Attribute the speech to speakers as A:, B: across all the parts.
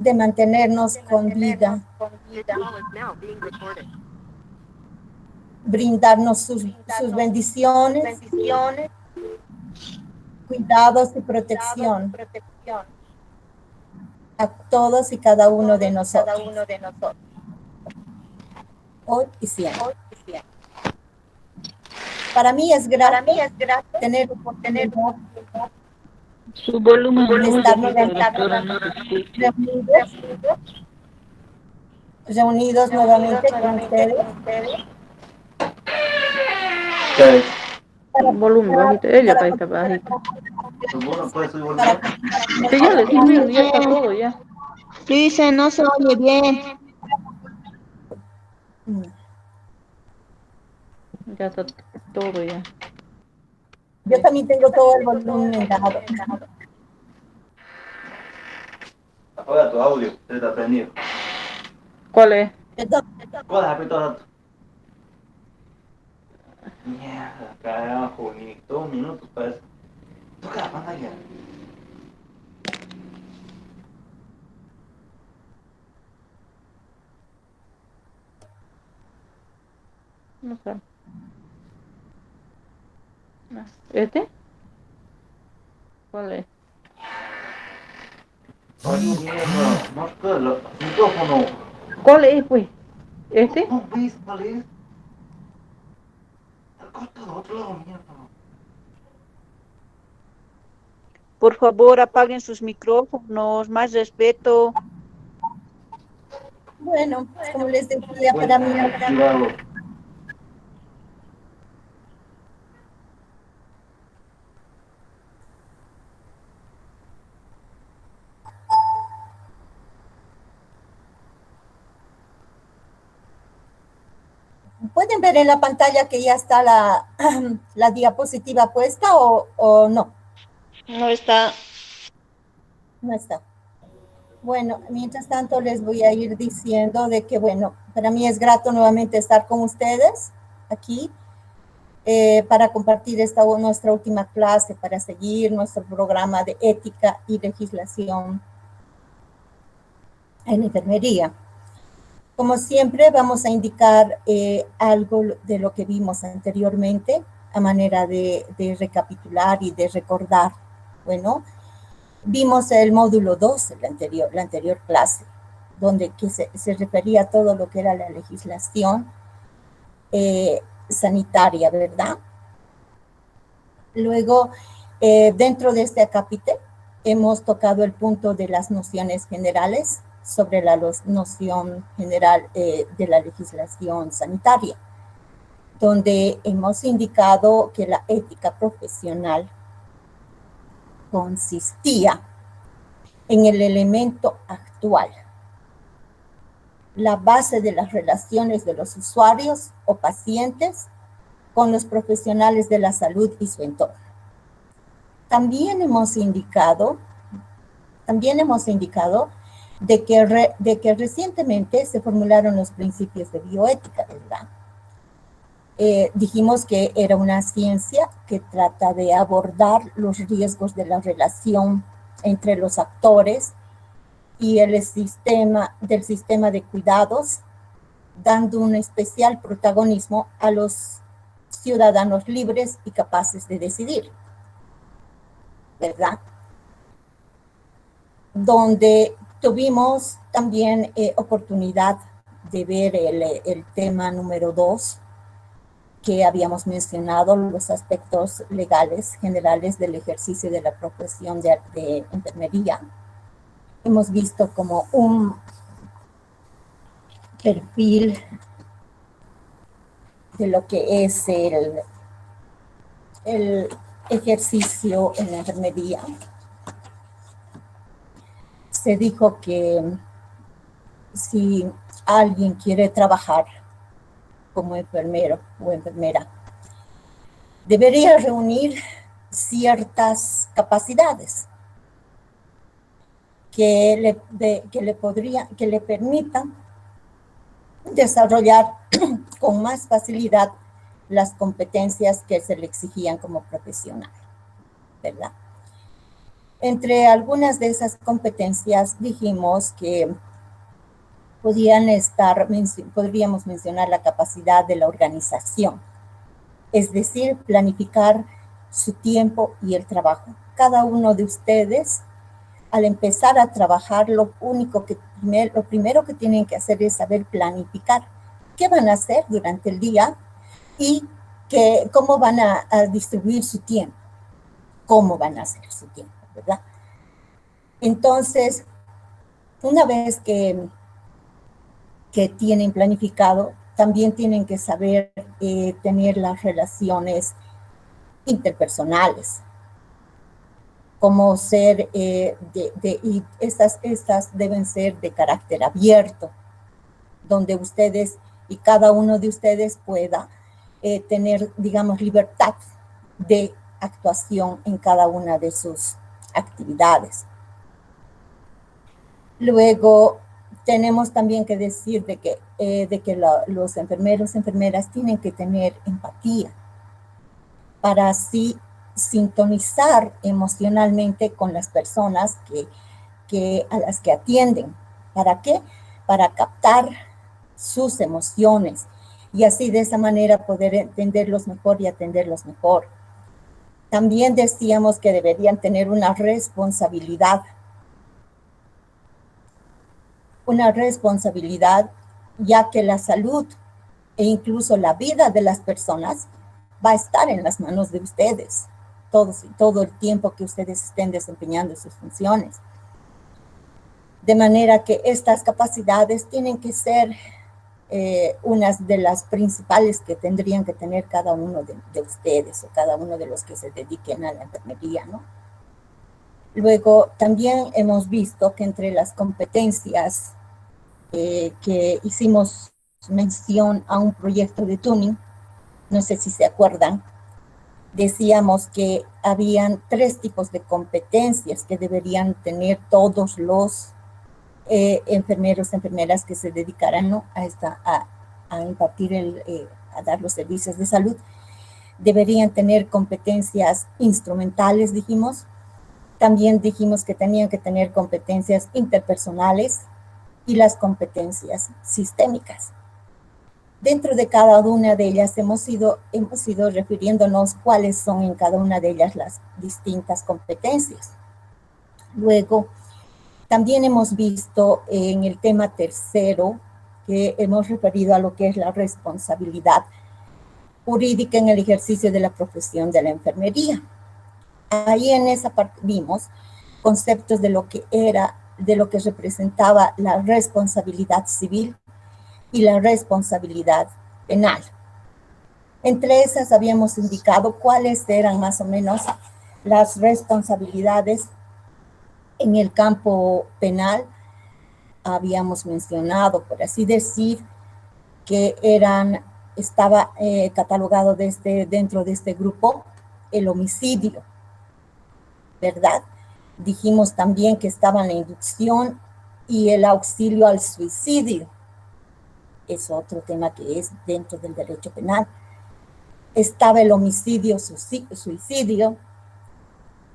A: de mantenernos con vida, brindarnos sus bendiciones, cuidados y protección a todos y cada uno de nosotros, hoy y siempre. Para mí es grato tener la oportunidad
B: Su volumen
A: de
B: muy
A: estar
B: bajito,
A: nuevamente
B: doctora, no se escucha.
A: reunidos nuevamente con ustedes.
C: ¿Qué?
A: Para,
B: Volumen bajito, ella
A: para,
B: para está bajito.
C: Bueno, puede subir volumen.
A: para,
B: Sí, ya le subí, ya está todo ya.
D: Dice, no se oye bien.
B: Ya está todo ya.
A: yo también tengo todo el volumen dado.
C: Apaga tu audio, está prendido.
B: ¿Cuál es?
A: Entonces,
C: ¿Puedes apretar? Mierda, carajo, ni 2 minutos para eso. Toca la pantalla.
B: No sé. No. ¿Este? ¿Cuál es?
C: Ay, mierda, marca el micrófono.
B: ¿Cuál es, pues? ¿Este?
C: No, ¿ves cuál es? Está cortado otro lado, mierda.
D: Por favor, apaguen sus micrófonos, más respeto.
A: bueno, como les decía, para
C: Vuelta
A: mí
C: a activarlo.
A: pueden ver en la pantalla que ya está la diapositiva puesta o no.
D: No está.
A: No está. Bueno, mientras tanto les voy a ir diciendo de que, bueno, para mí es grato nuevamente estar con ustedes aquí para compartir nuestra última clase, para seguir nuestro programa de ética y legislación en enfermería. Como siempre, vamos a indicar algo de lo que vimos anteriormente a manera de recapitular y de recordar. Bueno, vimos el módulo 2, la anterior clase, donde que se refería a todo lo que era la legislación sanitaria, ¿verdad? Luego, dentro de este acápite, hemos tocado el punto de las nociones generales sobre la noción general de la legislación sanitaria, donde hemos indicado que la ética profesional consistía en el elemento actual, la base de las relaciones de los usuarios o pacientes con los profesionales de la salud y su entorno. También hemos indicado de que recientemente se formularon los principios de bioética, ¿verdad? Dijimos que era una ciencia que trata de abordar los riesgos de la relación entre los actores y del sistema de cuidados, dando un especial protagonismo a los ciudadanos libres y capaces de decidir, ¿verdad? Donde tuvimos también oportunidad de ver el tema número 2, que habíamos mencionado, los aspectos legales generales del ejercicio de la profesión de enfermería. Hemos visto como un perfil de lo que es el ejercicio en la enfermería. Se dijo que si alguien quiere trabajar como enfermero o enfermera, debería reunir ciertas capacidades que le permitan desarrollar con más facilidad las competencias que se le exigían como profesional, ¿verdad? Entre algunas de esas competencias dijimos que podríamos mencionar la capacidad de la organización, es decir, planificar su tiempo y el trabajo. Cada uno de ustedes, al empezar a trabajar, lo primero que tienen que hacer es saber planificar qué van a hacer durante el día y cómo van a distribuir su tiempo, cómo van a hacer su tiempo, ¿verdad? Entonces, una vez que tienen planificado, también tienen que saber tener las relaciones interpersonales, como ser, y estas deben ser de carácter abierto, donde ustedes y cada uno de ustedes pueda tener, digamos, libertad de actuación en cada una de sus actividades. Luego, tenemos también que decir de que los enfermeros y enfermeras tienen que tener empatía para así sintonizar emocionalmente con las personas a las que atienden. ¿Para qué? Para captar sus emociones y así de esa manera poder entenderlos mejor y atenderlos mejor. También decíamos que deberían tener una responsabilidad, ya que la salud e incluso la vida de las personas va a estar en las manos de ustedes, todo el tiempo que ustedes estén desempeñando sus funciones. De manera que estas capacidades tienen que ser unas de las principales que tendrían que tener cada uno de ustedes o cada uno de los que se dediquen a la enfermería, ¿no? Luego, también hemos visto que entre las competencias que hicimos mención a un proyecto de tuning, no sé si se acuerdan, decíamos que habían 3 tipos de competencias que deberían tener todos los enfermeros, enfermeras que se dedicaran, ¿no?, a impartir, a dar los servicios de salud. Deberían tener competencias instrumentales, dijimos. También dijimos que tenían que tener competencias interpersonales y las competencias sistémicas. Dentro de cada una de ellas hemos ido refiriéndonos cuáles son en cada una de ellas las distintas competencias. Luego, también hemos visto en el tema tercero que hemos referido a lo que es la responsabilidad jurídica en el ejercicio de la profesión de la enfermería. Ahí en esa parte vimos conceptos de lo que representaba la responsabilidad civil y la responsabilidad penal. Entre esas habíamos indicado cuáles eran más o menos las responsabilidades en el campo penal. Habíamos mencionado, por así decir, que estaba catalogado dentro de este grupo el homicidio, ¿verdad? Dijimos también que estaban la inducción y el auxilio al suicidio. Es otro tema que es dentro del derecho penal. Estaba el homicidio-suicidio.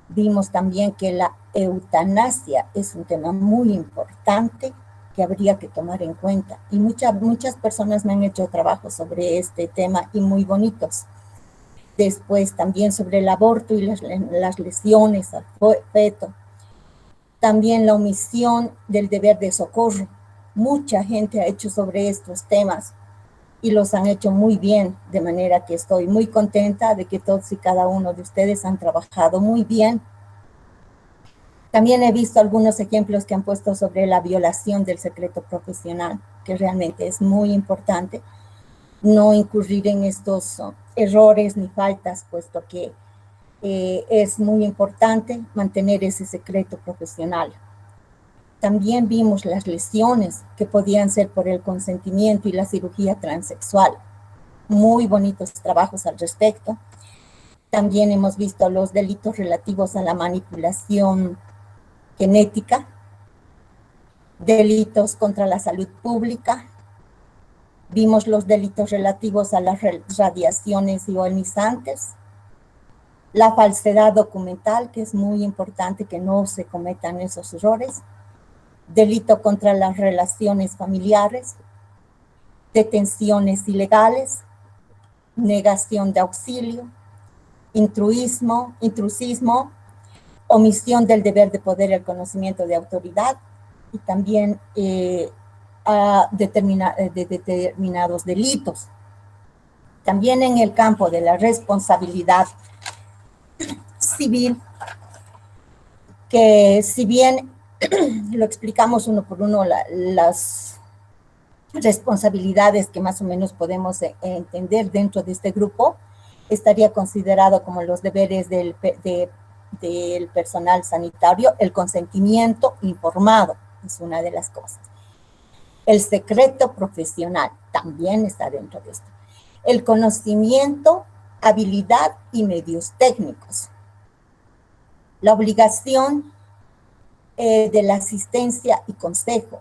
A: Vimos también que la eutanasia es un tema muy importante que habría que tomar en cuenta. Y muchas personas me han hecho trabajo sobre este tema y muy bonitos. Después también sobre el aborto y las lesiones al feto. También la omisión del deber de socorro. Mucha gente ha hecho sobre estos temas y los han hecho muy bien, de manera que estoy muy contenta de que todos y cada uno de ustedes han trabajado muy bien. También he visto algunos ejemplos que han puesto sobre la violación del secreto profesional, que realmente es muy importante no incurrir en estos errores ni faltas, puesto que es muy importante mantener ese secreto profesional. También vimos las lesiones que podían ser por el consentimiento y la cirugía transexual. Muy bonitos trabajos al respecto. También hemos visto los delitos relativos a la manipulación genética, delitos contra la salud pública. Vimos los delitos relativos a las radiaciones ionizantes, la falsedad documental, que es muy importante que no se cometan esos errores, delito contra las relaciones familiares, detenciones ilegales, negación de auxilio, intrusismo, omisión del deber de poder y el conocimiento de autoridad, y también de determinados delitos. También en el campo de la responsabilidad civil, que si bien lo explicamos uno por uno, las responsabilidades que más o menos podemos entender dentro de este grupo, estaría considerado como los deberes del personal sanitario, el consentimiento informado, es una de las cosas. El secreto profesional también está dentro de esto. El conocimiento, habilidad y medios técnicos. La obligación de la asistencia y consejo.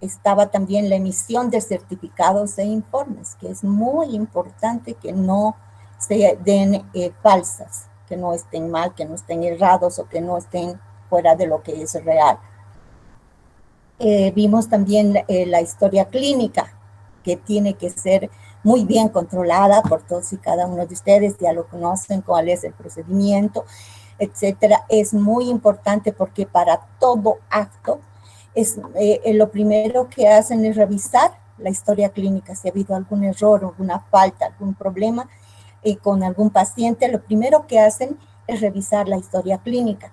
A: Estaba también la emisión de certificados e informes, que es muy importante que no se den falsas, que no estén mal, que no estén errados o que no estén fuera de lo que es real. Vimos también la historia clínica, que tiene que ser muy bien controlada por todos y cada uno de ustedes, ya lo conocen, cuál es el procedimiento, etcétera. Es muy importante porque para todo acto, lo primero que hacen es revisar la historia clínica, si ha habido algún error, alguna falta, algún problema con algún paciente, lo primero que hacen es revisar la historia clínica.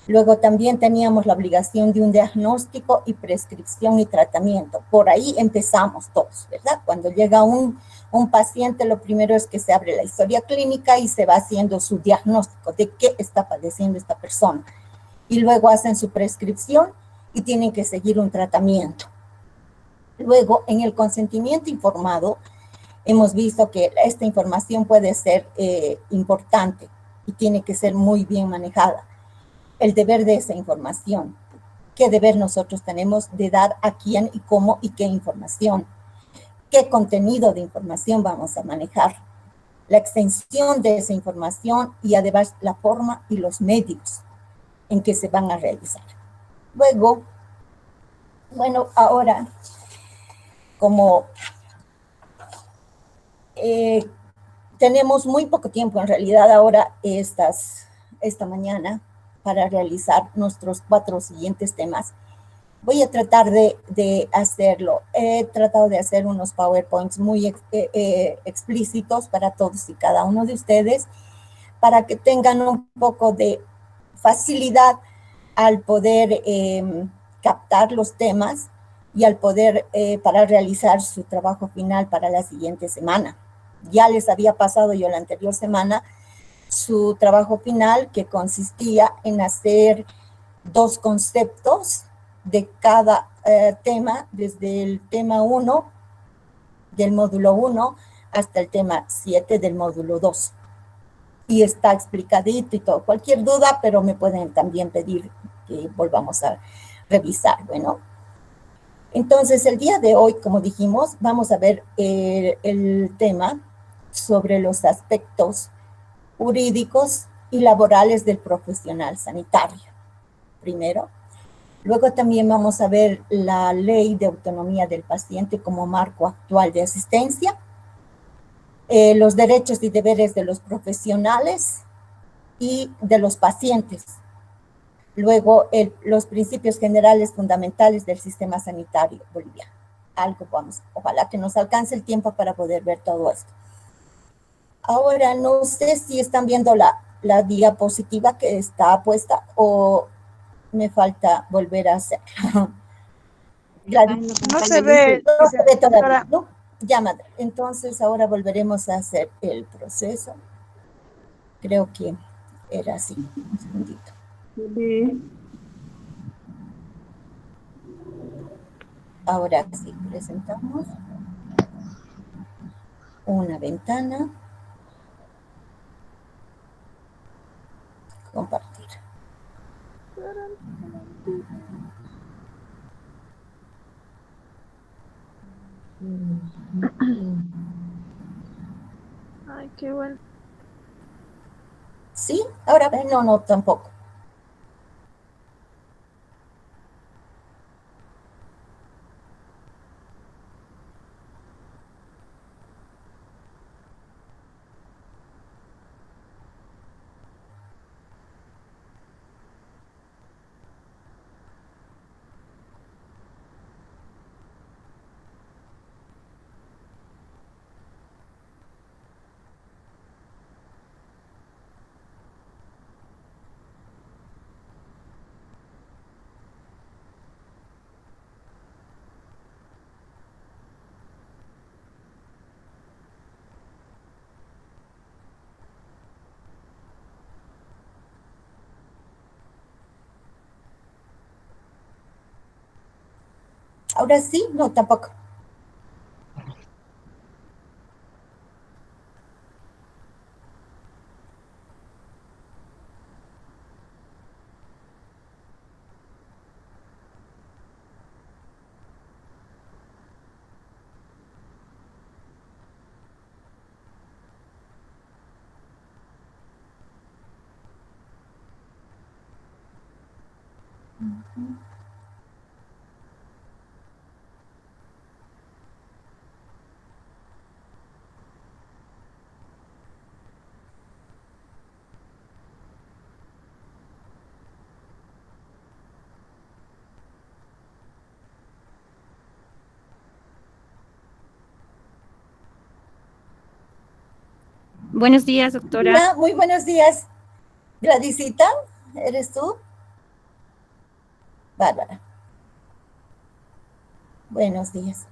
A: Luego también teníamos la obligación de un diagnóstico y prescripción y tratamiento. Por ahí empezamos todos, ¿verdad? Cuando llega un paciente, lo primero es que se abre la historia clínica y se va haciendo su diagnóstico de qué está padeciendo esta persona. Y luego hacen su prescripción y tienen que seguir un tratamiento. Luego, en el consentimiento informado, hemos visto que esta información puede ser importante y tiene que ser muy bien manejada. El deber de esa información. ¿Qué deber nosotros tenemos de dar a quién y cómo y qué información? ¿Qué contenido de información vamos a manejar? La extensión de esa información y además la forma y los medios en que se van a realizar. Luego, bueno, ahora, como tenemos muy poco tiempo en realidad ahora esta mañana para realizar nuestros 4 siguientes temas, voy a tratar de hacerlo. He tratado de hacer unos PowerPoints muy explícitos para todos y cada uno de ustedes, para que tengan un poco de facilidad al poder captar los temas y al poder, para realizar su trabajo final para la siguiente semana. Ya les había pasado yo la anterior semana su trabajo final, que consistía en hacer 2 conceptos de cada tema, desde el tema 1 del módulo 1 hasta el tema 7 del módulo 2. Y está explicadito y todo. Cualquier duda, pero me pueden también pedir que volvamos a revisar. Bueno, entonces el día de hoy, como dijimos, vamos a ver el tema sobre los aspectos jurídicos y laborales del profesional sanitario. Primero. Luego también vamos a ver la ley de autonomía del paciente como marco actual de asistencia, los derechos y deberes de los profesionales y de los pacientes. Luego, los principios generales fundamentales del sistema sanitario boliviano. Ojalá que nos alcance el tiempo para poder ver todo esto. Ahora, no sé si están viendo la diapositiva que está puesta o me falta volver a hacerlo.
D: No se ve.
A: No se ve todavía, ¿no? Ya, madre. Entonces, ahora volveremos a hacer el proceso. Creo que era así. Un segundito. Ahora sí, presentamos una ventana. Compartir.
D: Ay, qué bueno.
A: Sí, Ahora, no, no, tampoco. Ahora sí, no, tampoco.
E: Buenos días, doctora.
A: Hola, muy buenos días. Gladysita, ¿eres tú? Bárbara. Buenos días.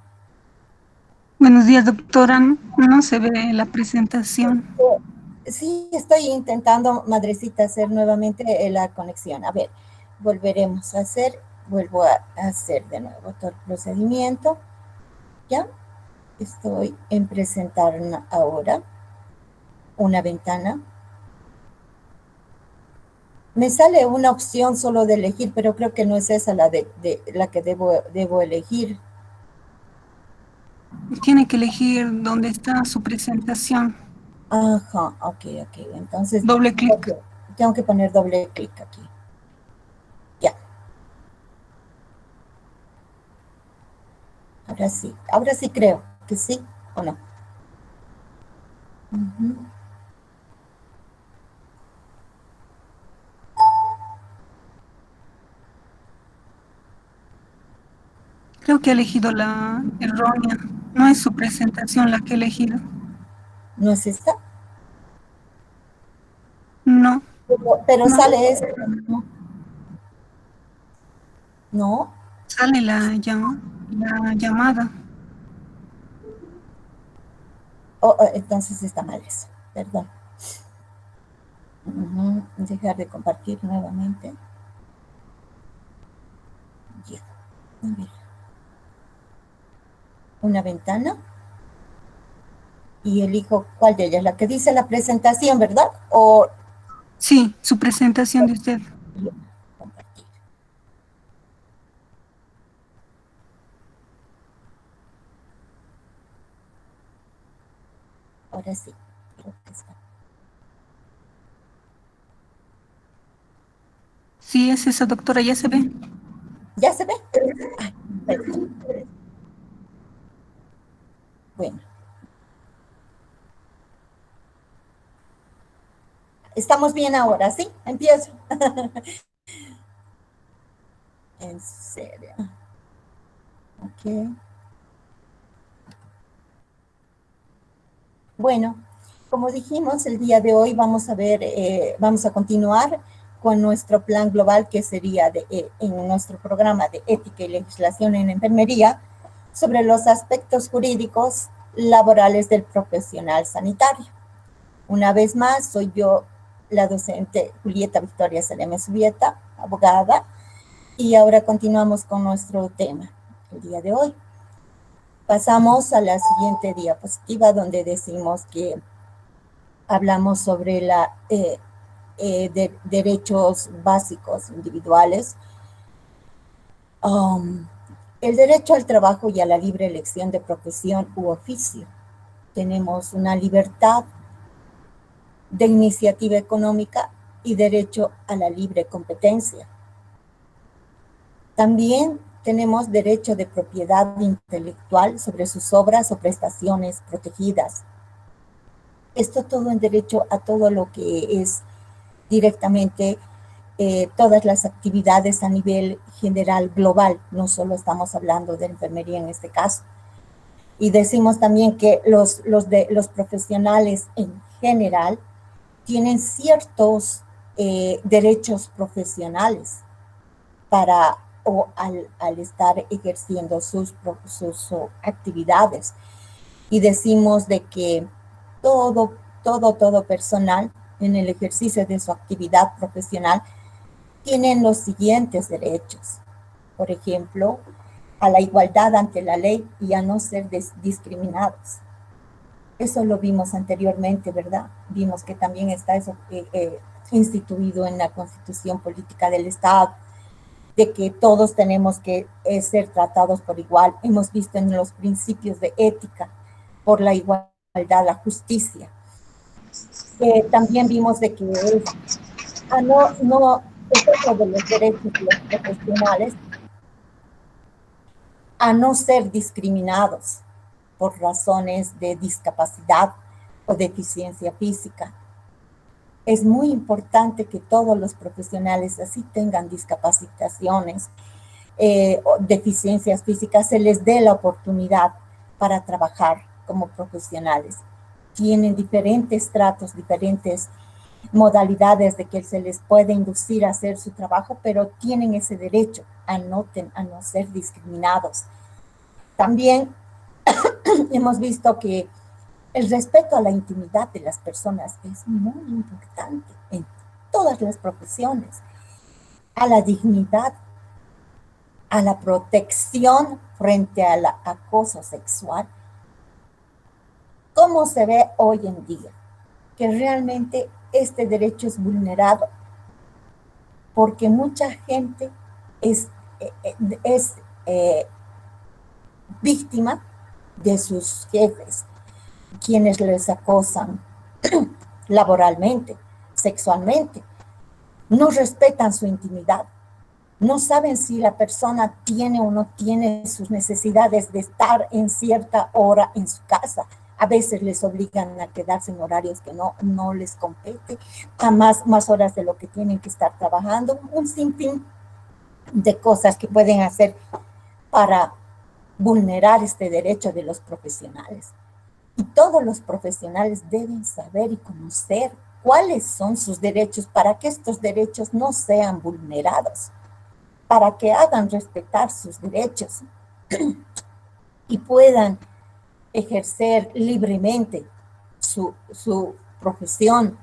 F: Buenos días, doctora. No se ve la presentación.
A: Sí, estoy intentando, madrecita, hacer nuevamente la conexión. A ver, volveremos a hacer, vuelvo a hacer de nuevo todo el procedimiento. Ya, estoy en presentar ahora una ventana. Me sale una opción solo de elegir, pero creo que no es esa la la que debo elegir.
F: Tiene que elegir dónde está su presentación.
A: Ajá, ok. Entonces,
F: Doble clic.
A: tengo que poner doble clic aquí. Ya. Ahora sí creo que sí o no. Ujú.
F: Creo que ha elegido la errónea. No es su presentación la que ha elegido.
A: ¿No es esta?
F: No,
A: Pero
F: no.
A: sale esta. No. No.
F: Sale la llamada.
A: Entonces está mal eso. Perdón. Ujú. Dejar de compartir nuevamente. Ya. A ver. Una ventana. Y elijo cuál de ellas, la que dice la presentación, ¿verdad? O
F: Sí, su presentación de usted.
A: compartir. Ahora sí, creo que está.
F: Sí, es esa, doctora, ya se ve.
A: ¿Ya se ve? Ah, perfecto. Bueno, estamos bien ahora, ¿sí? Empiezo. En serio. Ok. Bueno, como dijimos, el día de hoy vamos a ver, vamos a continuar con nuestro plan global que sería en nuestro programa de ética y legislación en enfermería sobre los aspectos jurídicos laborales del profesional sanitario. Una vez más, soy yo, la docente Julieta Victoria Saleme Subieta, abogada, y ahora continuamos con nuestro tema el día de hoy. Pasamos a la siguiente diapositiva donde decimos que hablamos sobre derechos básicos individuales, el derecho al trabajo y a la libre elección de profesión u oficio. Tenemos una libertad de iniciativa económica y derecho a la libre competencia. También tenemos derecho de propiedad intelectual sobre sus obras o prestaciones protegidas. Esto todo en derecho a todo lo que es directamente todas las actividades a nivel general global, no solo estamos hablando de enfermería en este caso. Y decimos también que los profesionales en general tienen ciertos derechos profesionales al estar ejerciendo sus actividades. Y decimos de que todo personal en el ejercicio de su actividad profesional tienen los siguientes derechos. Por ejemplo, a la igualdad ante la ley y a no ser discriminados. Eso lo vimos anteriormente, ¿verdad? Vimos que también está eso instituido en la Constitución Política del Estado, de que todos tenemos que ser tratados por igual. Hemos visto en los principios de ética por la igualdad, la justicia. También vimos de que es otro de los derechos de los profesionales a no ser discriminados por razones de discapacidad o deficiencia física. Es muy importante que todos los profesionales, así tengan discapacitaciones o deficiencias físicas, se les dé la oportunidad para trabajar como profesionales. Tienen diferentes tratos, diferentes modalidades de que se les puede inducir a hacer su trabajo, pero tienen ese derecho a no ser discriminados. También hemos visto que el respeto a la intimidad de las personas es muy importante en todas las profesiones, a la dignidad, a la protección frente al acoso sexual. ¿Cómo se ve hoy en día? Que realmente este derecho es vulnerado porque mucha gente es víctima de sus jefes, quienes les acosan laboralmente, sexualmente. No respetan su intimidad. No saben si la persona tiene o no tiene sus necesidades de estar en cierta hora en su casa. A veces les obligan a quedarse en horarios que no les compete, a más horas de lo que tienen que estar trabajando, un sinfín de cosas que pueden hacer para vulnerar este derecho de los profesionales. Y todos los profesionales deben saber y conocer cuáles son sus derechos para que estos derechos no sean vulnerados, para que hagan respetar sus derechos y puedan ejercer libremente su profesión.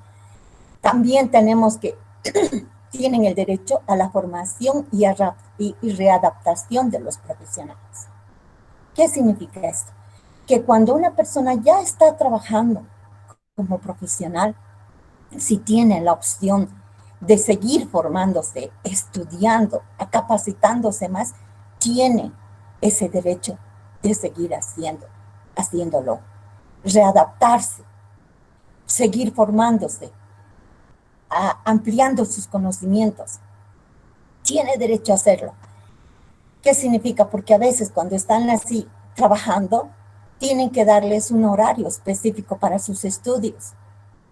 A: También tenemos que tienen el derecho a la formación y readaptación de los profesionales. ¿Qué significa esto? Que cuando una persona ya está trabajando como profesional, si tiene la opción de seguir formándose, estudiando, capacitándose más, tiene ese derecho de seguir haciéndolo, readaptarse, seguir formándose, ampliando sus conocimientos. Tiene derecho a hacerlo. ¿Qué significa? Porque a veces cuando están así trabajando, tienen que darles un horario específico para sus estudios,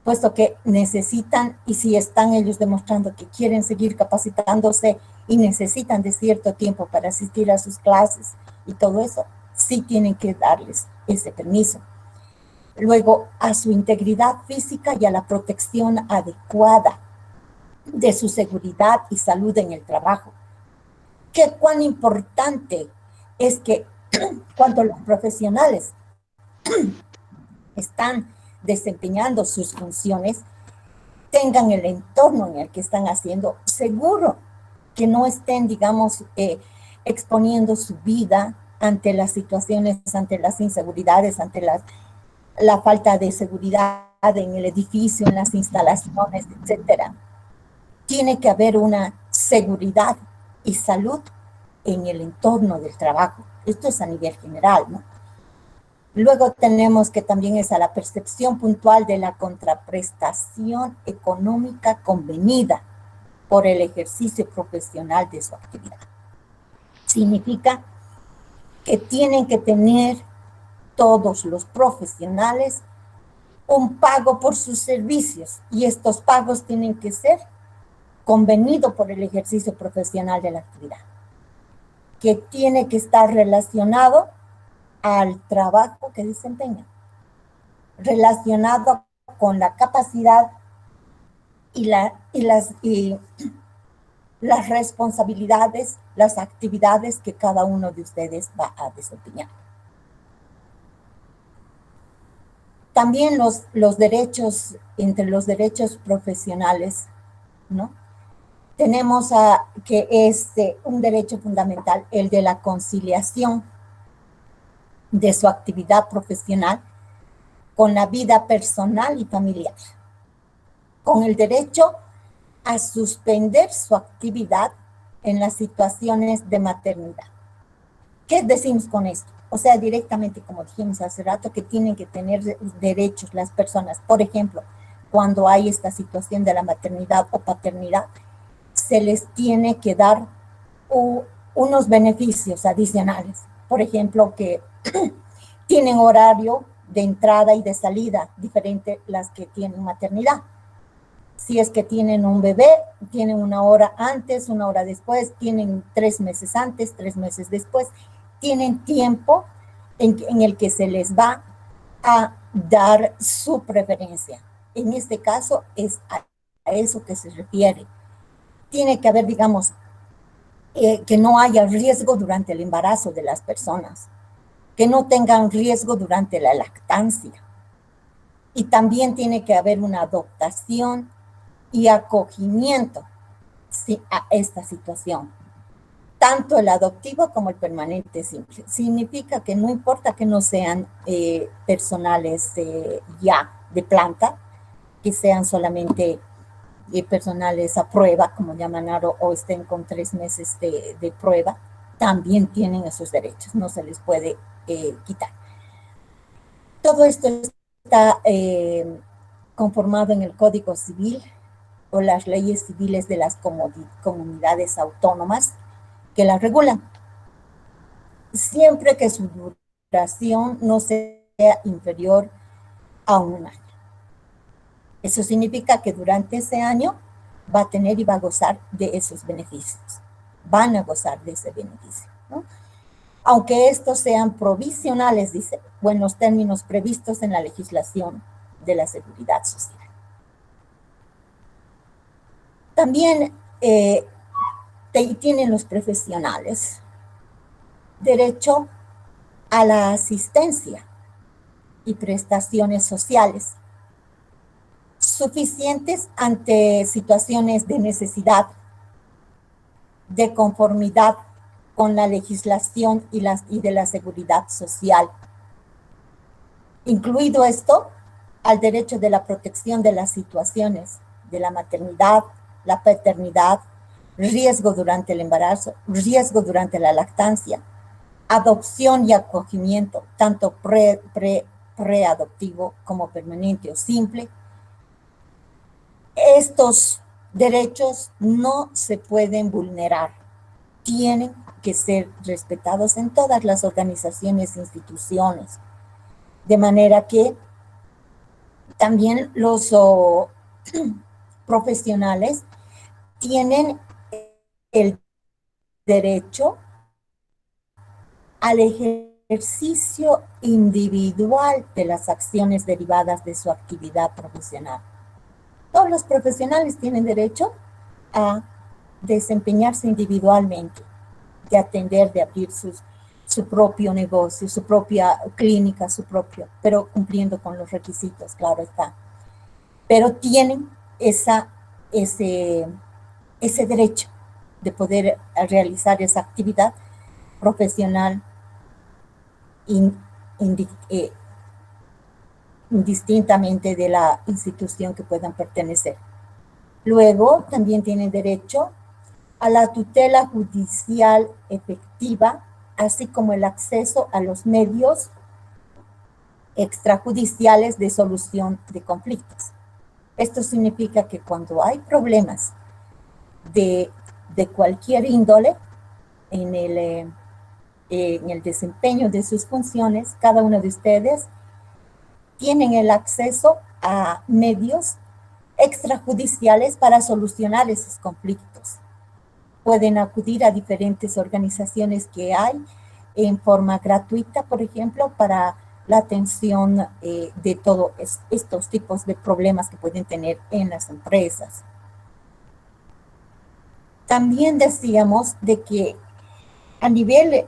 A: puesto que necesitan, y si están ellos demostrando que quieren seguir capacitándose y necesitan de cierto tiempo para asistir a sus clases y todo eso, sí tienen que darles ese permiso. Luego, a su integridad física y a la protección adecuada de su seguridad y salud en el trabajo. ¿Qué cuán importante es que cuando los profesionales están desempeñando sus funciones, tengan el entorno en el que están haciendo seguro, que no estén, digamos, exponiendo su vida ante las situaciones, ante las inseguridades, ante la falta de seguridad en el edificio, en las instalaciones, etcétera. Tiene que haber una seguridad y salud en el entorno del trabajo. Esto es a nivel general, ¿no? Luego tenemos que también es a la percepción puntual de la contraprestación económica convenida por el ejercicio profesional de su actividad. Significa que tienen que tener todos los profesionales un pago por sus servicios y estos pagos tienen que ser convenidos por el ejercicio profesional de la actividad, que tiene que estar relacionado al trabajo que desempeñan, relacionado con la capacidad y las responsabilidades, las actividades que cada uno de ustedes va a desempeñar. También los derechos, entre los derechos profesionales, ¿no? Tenemos que es un derecho fundamental, el de la conciliación de su actividad profesional con la vida personal y familiar, con el derecho a suspender su actividad en las situaciones de maternidad. ¿Qué decimos con esto? O sea, directamente, como dijimos hace rato, que tienen que tener derechos las personas. Por ejemplo, cuando hay esta situación de la maternidad o paternidad, se les tiene que dar unos beneficios adicionales. Por ejemplo, que tienen horario de entrada y de salida diferente las que tienen maternidad. Si es que tienen un bebé, tienen una hora antes, una hora después, tienen 3 meses antes, 3 meses después, tienen tiempo en el que se les va a dar su preferencia. En este caso es a eso que se refiere. Tiene que haber, digamos, que no haya riesgo durante el embarazo de las personas, que no tengan riesgo durante la lactancia. Y también tiene que haber una adaptación y acogimiento a esta situación. Tanto el adoptivo como el permanente simple. Significa que no importa que no sean personales ya de planta, que sean solamente personales a prueba, como llaman ahora, o estén con 3 meses de prueba, también tienen esos derechos, no se les puede quitar. Todo esto está conformado en el Código Civil o las leyes civiles de las comunidades autónomas que la regulan, siempre que su duración no sea inferior a 1 año. Eso significa que durante ese año va a tener y va a gozar de esos beneficios. Van a gozar de ese beneficio, ¿no? Aunque estos sean provisionales, dice, o en los términos previstos en la legislación de la Seguridad Social. También tienen los profesionales derecho a la asistencia y prestaciones sociales suficientes ante situaciones de necesidad, de conformidad con la legislación y de la seguridad social. Incluido esto, al derecho de la protección de las situaciones de la maternidad, la paternidad, riesgo durante el embarazo, riesgo durante la lactancia, adopción y acogimiento, tanto preadoptivo como permanente o simple. Estos derechos no se pueden vulnerar, tienen que ser respetados en todas las organizaciones e instituciones, de manera que también los profesionales tienen el derecho al ejercicio individual de las acciones derivadas de su actividad profesional. Todos los profesionales tienen derecho a desempeñarse individualmente, de atender, de abrir su propio negocio, su propia clínica, pero cumpliendo con los requisitos, claro está. Pero tienen ese derecho de poder realizar esa actividad profesional indistintamente de la institución que puedan pertenecer. Luego, también tienen derecho a la tutela judicial efectiva, así como el acceso a los medios extrajudiciales de solución de conflictos. Esto significa que cuando hay problemas de cualquier índole en el desempeño de sus funciones, cada uno de ustedes tienen el acceso a medios extrajudiciales para solucionar esos conflictos. Pueden acudir a diferentes organizaciones que hay en forma gratuita, por ejemplo, para la atención de todos estos tipos de problemas que pueden tener en las empresas. También decíamos de que a nivel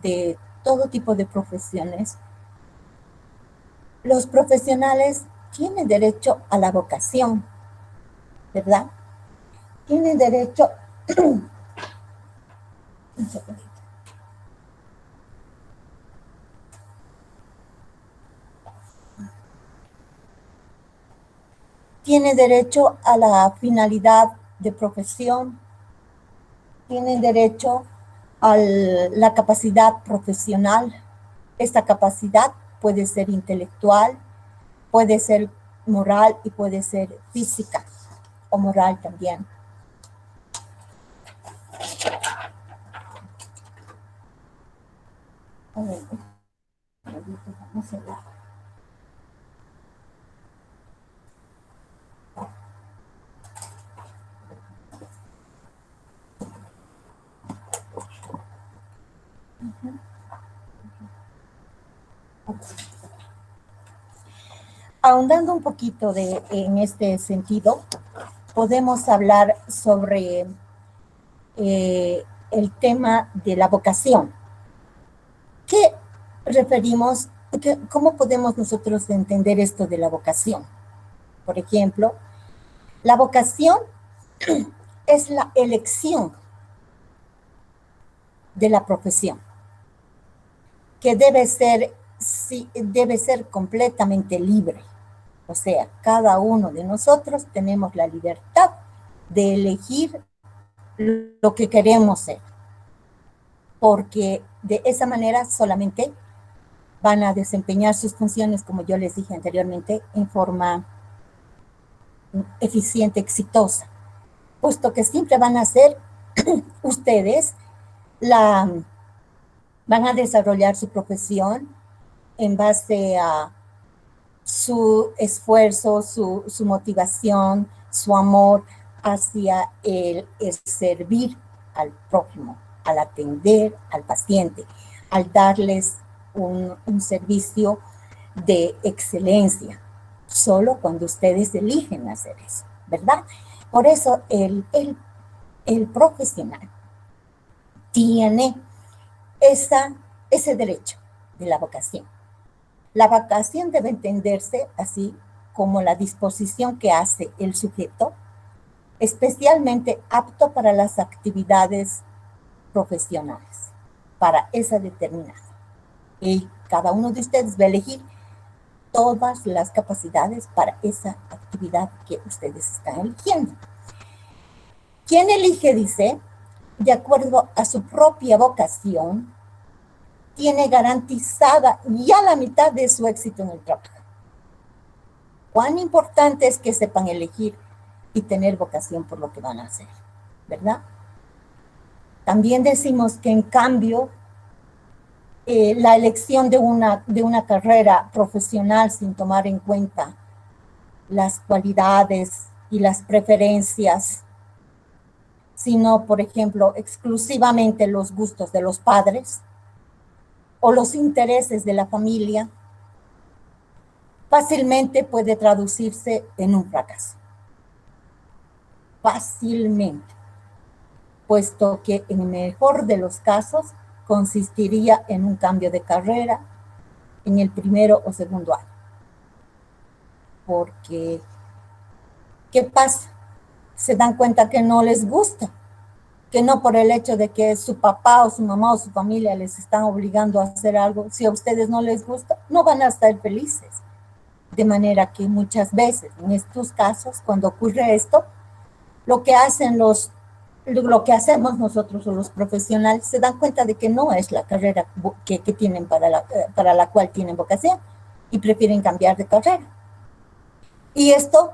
A: de todo tipo de profesiones, los profesionales tienen derecho a la vocación, ¿verdad? Tienen derecho... Un segundito. Tienen derecho a la finalidad de profesión, tienen derecho a la capacidad profesional. Esta capacidad puede ser intelectual, puede ser moral y puede ser física o moral también. A ver, vamos a ver. Ahondando un poquito en este sentido, podemos hablar sobre el tema de la vocación. ¿Qué referimos? ¿Cómo podemos nosotros entender esto de la vocación? Por ejemplo, la vocación es la elección de la profesión, que debe ser completamente libre. O sea, cada uno de nosotros tenemos la libertad de elegir lo que queremos ser, porque de esa manera solamente van a desempeñar sus funciones, como yo les dije anteriormente, en forma eficiente, exitosa, puesto que siempre van a ser ustedes van a desarrollar su profesión en base a su esfuerzo, su motivación, su amor hacia el servir al prójimo, al atender al paciente, al darles un servicio de excelencia, solo cuando ustedes eligen hacer eso, ¿verdad? Por eso el profesional tiene ese derecho de la vocación. La vocación debe entenderse así como la disposición que hace el sujeto, especialmente apto para las actividades profesionales, para esa determinada. Y cada uno de ustedes va a elegir todas las capacidades para esa actividad que ustedes están eligiendo. ¿Quién elige? Dice, de acuerdo a su propia vocación, tiene garantizada ya la mitad de su éxito en el trabajo. Cuán importante es que sepan elegir y tener vocación por lo que van a hacer, ¿verdad? También decimos que en cambio, la elección de una carrera profesional sin tomar en cuenta las cualidades y las preferencias, sino, por ejemplo, exclusivamente los gustos de los padres o los intereses de la familia, fácilmente puede traducirse en un fracaso. Fácilmente, puesto que en el mejor de los casos consistiría en un cambio de carrera en el primero o segundo año. Porque, ¿qué pasa? Se dan cuenta que no les gusta, que no por el hecho de que su papá o su mamá o su familia les están obligando a hacer algo, si a ustedes no les gusta, no van a estar felices. De manera que muchas veces, en estos casos, cuando ocurre esto, lo que hacen los lo que hacemos nosotros o los profesionales se dan cuenta de que no es la carrera que tienen para la cual tienen vocación y prefieren cambiar de carrera. Y esto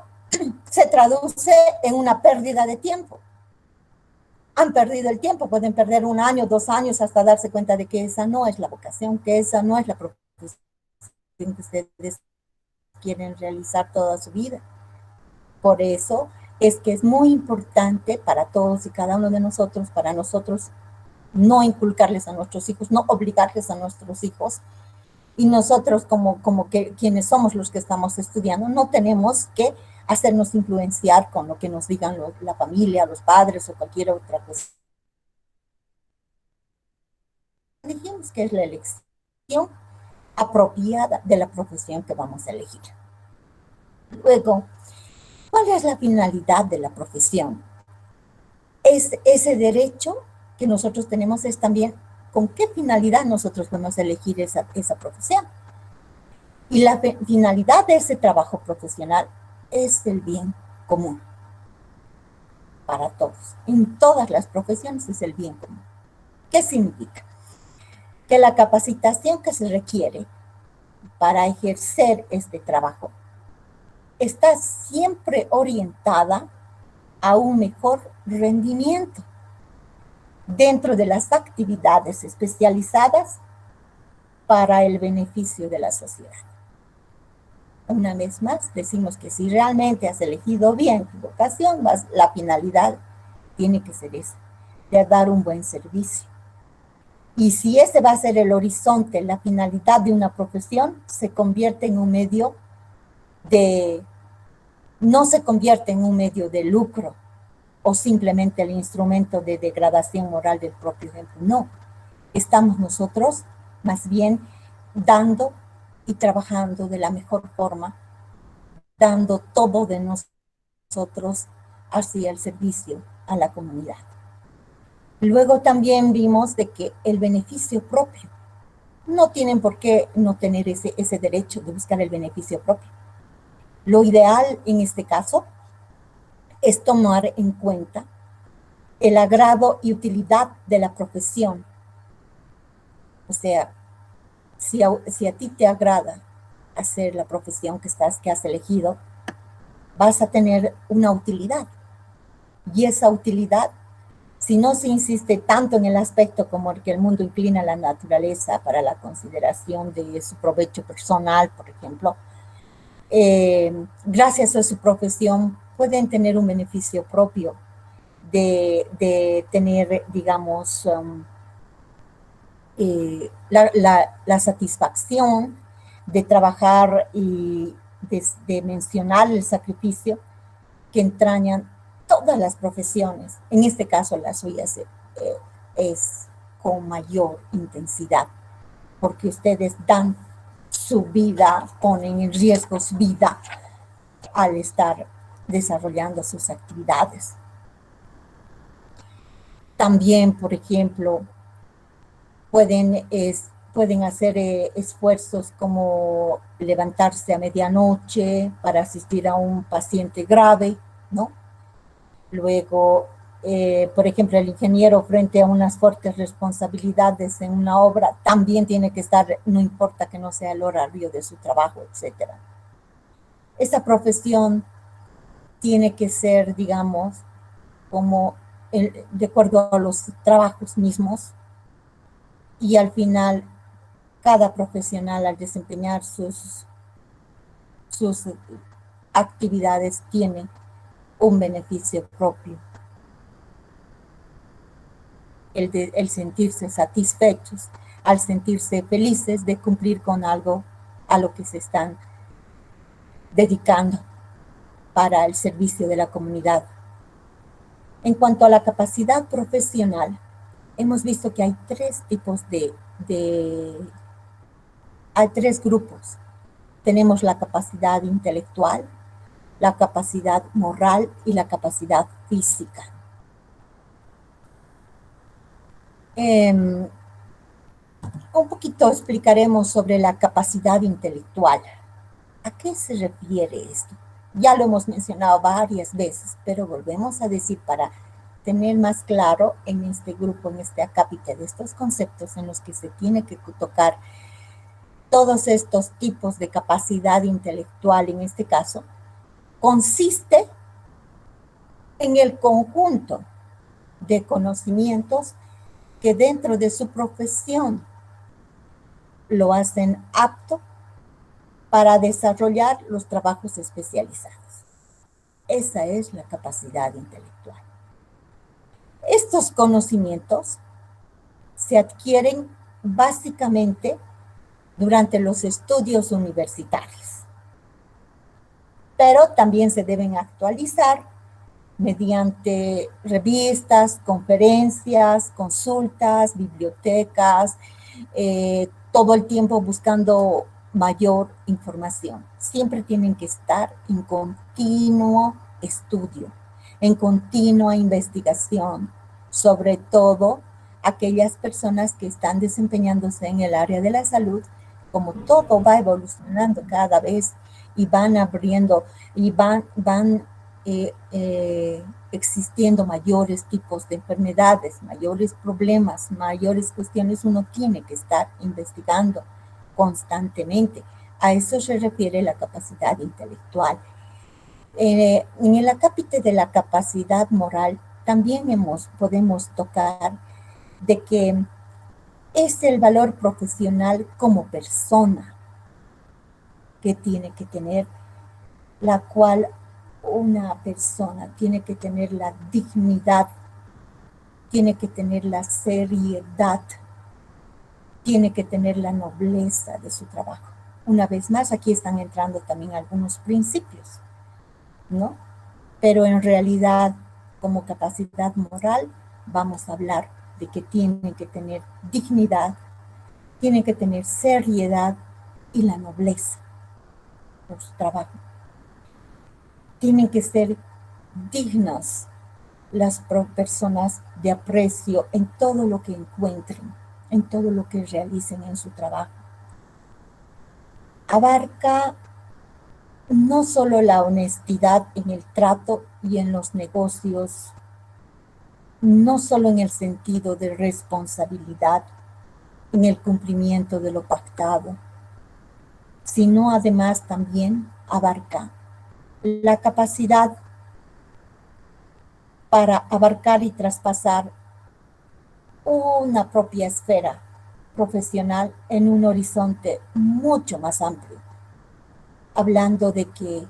A: se traduce en una pérdida de tiempo. Han perdido el tiempo, pueden perder 1 año, 2 años hasta darse cuenta de que esa no es la vocación, que esa no es la profesión que ustedes quieren realizar toda su vida. Por eso es que es muy importante para todos y cada uno de nosotros, para nosotros, no inculcarles a nuestros hijos, no obligarles a nuestros hijos. Y nosotros como que quienes somos los que estamos estudiando, no tenemos que hacernos influenciar con lo que nos digan la familia, los padres o cualquier otra cosa. Dijimos que es la elección apropiada de la profesión que vamos a elegir. Luego, ¿cuál es la finalidad de la profesión? Ese derecho que nosotros tenemos es también con qué finalidad nosotros vamos a elegir esa profesión. Y la finalidad de ese trabajo profesional es el bien común para todos. En todas las profesiones es el bien común. ¿Qué significa? Que la capacitación que se requiere para ejercer este trabajo está siempre orientada a un mejor rendimiento dentro de las actividades especializadas para el beneficio de la sociedad. Una vez más, decimos que si realmente has elegido bien tu vocación, la finalidad tiene que ser esa, de dar un buen servicio. Y si ese va a ser el horizonte, la finalidad de una profesión, se convierte en un medio no se convierte en un medio de lucro o simplemente el instrumento de degradación moral del propio ejemplo. No, estamos nosotros más bien dando y trabajando de la mejor forma, dando todo de nosotros hacia el servicio a la comunidad. Luego también vimos de que el beneficio propio, no tienen por qué no tener ese derecho de buscar el beneficio propio. Lo ideal en este caso es tomar en cuenta el agrado y utilidad de la profesión. O sea, si a ti te agrada hacer la profesión que has elegido, vas a tener una utilidad. Y esa utilidad, si no se insiste tanto en el aspecto como el que el mundo inclina a la naturaleza para la consideración de su provecho personal, por ejemplo, gracias a su profesión pueden tener un beneficio propio de tener, digamos, la satisfacción de trabajar y de mencionar el sacrificio que entrañan todas las profesiones. En este caso, la suya es con mayor intensidad, porque ustedes dan su vida, ponen en riesgo su vida al estar desarrollando sus actividades. También, por ejemplo, pueden hacer esfuerzos como levantarse a medianoche para asistir a un paciente grave, ¿no? Luego, por ejemplo, el ingeniero frente a unas fuertes responsabilidades en una obra también tiene que estar, no importa que no sea el horario de su trabajo, etc. Esa profesión tiene que ser, digamos, como de acuerdo a los trabajos mismos, y al final cada profesional al desempeñar sus actividades tiene un beneficio propio. El sentirse satisfechos, al sentirse felices de cumplir con algo a lo que se están dedicando para el servicio de la comunidad. En cuanto a la capacidad profesional, hemos visto que hay 3 tipos hay 3 grupos. Tenemos la capacidad intelectual, la capacidad moral y la capacidad física. Un poquito explicaremos sobre la capacidad intelectual. ¿A qué se refiere esto? Ya lo hemos mencionado varias veces, pero volvemos a decir para tener más claro en este grupo, en este acápite de estos conceptos en los que se tiene que tocar todos estos tipos de capacidad intelectual, en este caso, consiste en el conjunto de conocimientos que dentro de su profesión lo hacen apto para desarrollar los trabajos especializados. Esa es la capacidad intelectual. Estos conocimientos se adquieren básicamente durante los estudios universitarios, pero también se deben actualizar mediante revistas, conferencias, consultas, bibliotecas, todo el tiempo buscando mayor información. Siempre tienen que estar en continuo estudio, en continua investigación, sobre todo aquellas personas que están desempeñándose en el área de la salud, como todo va evolucionando cada vez y van abriendo y van existiendo mayores tipos de enfermedades, mayores problemas, mayores cuestiones, uno tiene que estar investigando constantemente. A eso se refiere la capacidad intelectual. En el acápite de la capacidad moral también podemos tocar de que es el valor profesional como persona que tiene que tener, la cual una persona tiene que tener la dignidad, tiene que tener la seriedad, tiene que tener la nobleza de su trabajo. Una vez más, aquí están entrando también algunos principios, ¿no? Pero en realidad, como capacidad moral, vamos a hablar de que tienen que tener dignidad, tienen que tener seriedad y la nobleza por su trabajo. Tienen que ser dignas las personas de aprecio en todo lo que encuentren, en todo lo que realicen en su trabajo. Abarca no solo la honestidad en el trato y en los negocios, no solo en el sentido de responsabilidad, en el cumplimiento de lo pactado, sino además también abarca la capacidad para abarcar y traspasar una propia esfera profesional en un horizonte mucho más amplio, hablando de que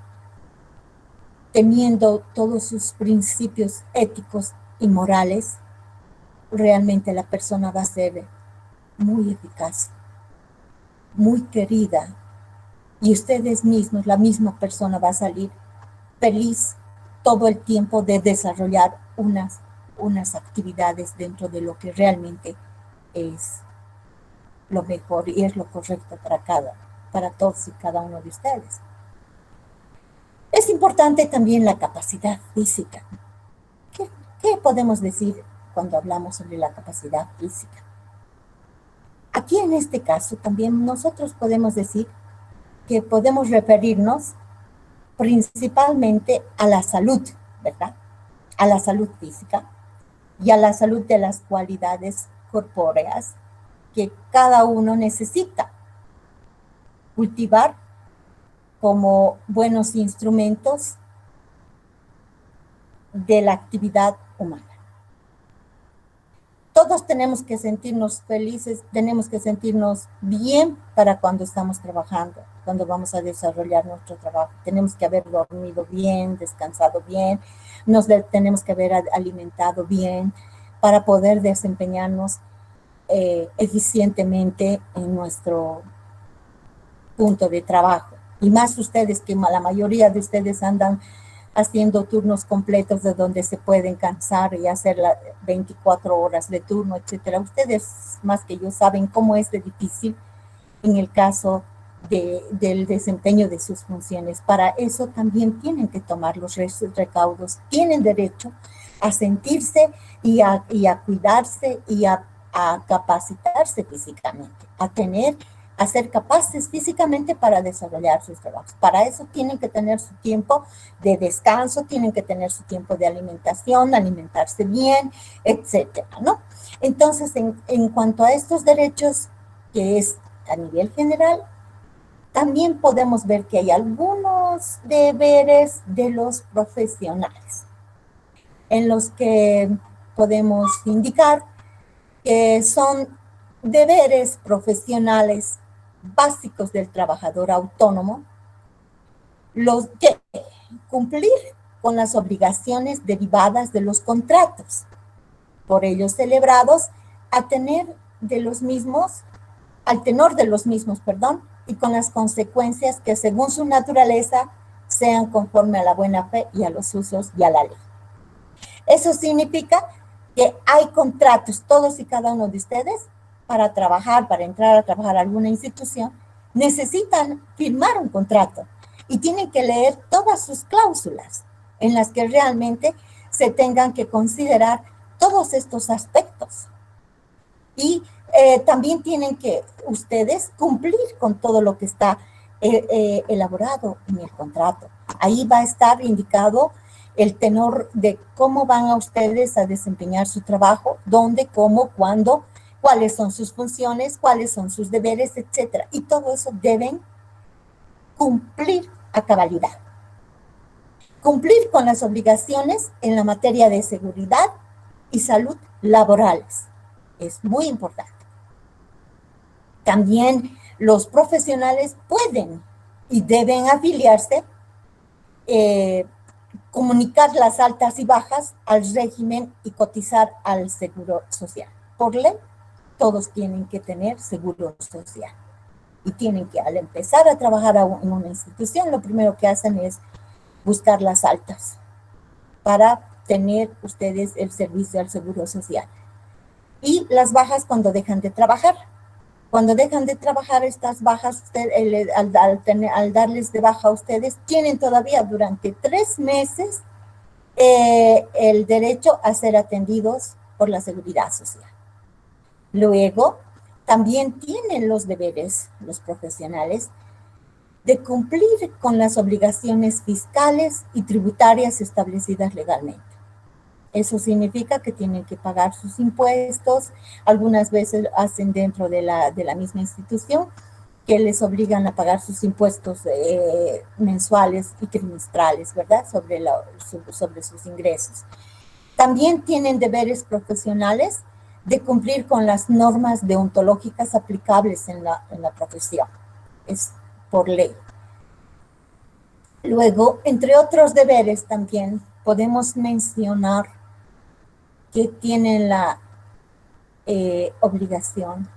A: teniendo todos sus principios éticos y morales, realmente la persona va a ser muy eficaz, muy querida, y ustedes mismos, la misma persona va a salir feliz todo el tiempo de desarrollar unas actividades dentro de lo que realmente es lo mejor y es lo correcto para todos y cada uno de ustedes. Es importante también la capacidad física. ¿Qué podemos decir cuando hablamos sobre la capacidad física? Aquí en este caso también nosotros podemos decir que podemos referirnos principalmente a la salud, ¿verdad? A la salud física y a la salud de las cualidades corpóreas que cada uno necesita cultivar como buenos instrumentos de la actividad humana. Todos tenemos que sentirnos felices, tenemos que sentirnos bien para cuando estamos trabajando, cuando vamos a desarrollar nuestro trabajo. Tenemos que haber dormido bien, descansado bien, tenemos que haber alimentado bien para poder desempeñarnos eficientemente en nuestro punto de trabajo. Y más ustedes, que la mayoría de ustedes andan haciendo turnos completos de donde se pueden cansar y hacer 24 horas de turno, etcétera. Ustedes más que yo saben cómo es de difícil en el caso del desempeño de sus funciones. Para eso también tienen que tomar los recaudos, tienen derecho a sentirse y a cuidarse y a capacitarse físicamente, a tener a ser capaces físicamente para desarrollar sus trabajos. Para eso tienen que tener su tiempo de descanso, tienen que tener su tiempo de alimentación, alimentarse bien, etcétera, ¿no? Entonces, en cuanto a estos derechos, que es a nivel general, también podemos ver que hay algunos deberes de los profesionales, en los que podemos indicar que son deberes profesionales básicos del trabajador autónomo, los que cumplir con las obligaciones derivadas de los contratos, por ellos celebrados, al tenor de los mismos, y con las consecuencias que según su naturaleza sean conforme a la buena fe y a los usos y a la ley. Eso significa que hay contratos, todos y cada uno de ustedes, para trabajar, para entrar a trabajar a alguna institución, necesitan firmar un contrato y tienen que leer todas sus cláusulas en las que realmente se tengan que considerar todos estos aspectos. Y también tienen que ustedes cumplir con todo lo que está elaborado en el contrato. Ahí va a estar indicado el tenor de cómo van a ustedes a desempeñar su trabajo, dónde, cómo, cuándo, cuáles son sus funciones, cuáles son sus deberes, etcétera. Y todo eso deben cumplir a cabalidad. Cumplir con las obligaciones en la materia de seguridad y salud laborales. Es muy importante. También los profesionales pueden y deben afiliarse, comunicar las altas y bajas al régimen y cotizar al seguro social. Por ley, todos tienen que tener seguro social. Y tienen que, al empezar a trabajar en una institución, lo primero que hacen es buscar las altas para tener ustedes el servicio al seguro social. Y las bajas cuando dejan de trabajar. Cuando dejan de trabajar estas bajas, al darles de baja a ustedes, tienen todavía durante 3 meses el derecho a ser atendidos por la seguridad social. Luego, también tienen los deberes, los profesionales, de cumplir con las obligaciones fiscales y tributarias establecidas legalmente. Eso significa que tienen que pagar sus impuestos, algunas veces hacen dentro de la misma institución, que les obligan a pagar sus impuestos mensuales y trimestrales, ¿verdad? Sobre sus ingresos. También tienen deberes profesionales de cumplir con las normas deontológicas aplicables en la profesión. Es por ley. Luego, entre otros deberes también podemos mencionar que tienen la obligación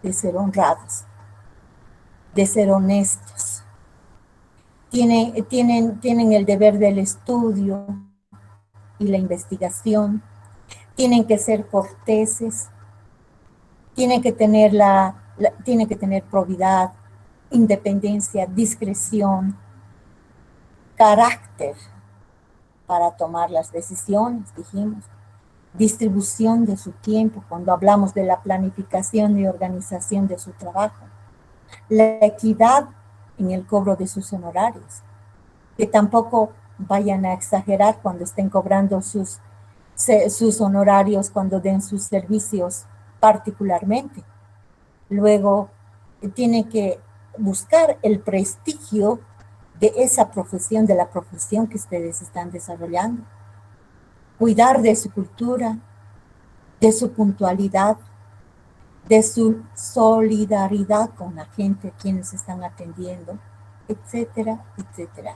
A: de ser honrados, de ser honestos. Tienen el deber del estudio y la investigación. Tienen que ser corteses. Tienen que tener probidad, independencia, discreción, carácter para tomar las decisiones, dijimos. Distribución de su tiempo, cuando hablamos de la planificación y organización de su trabajo. La equidad en el cobro de sus honorarios, que tampoco vayan a exagerar cuando estén cobrando sus honorarios, cuando den sus servicios particularmente. Luego, tiene que buscar el prestigio de esa profesión, de la profesión que ustedes están desarrollando. Cuidar de su cultura, de su puntualidad, de su solidaridad con la gente, quienes están atendiendo, etcétera, etcétera.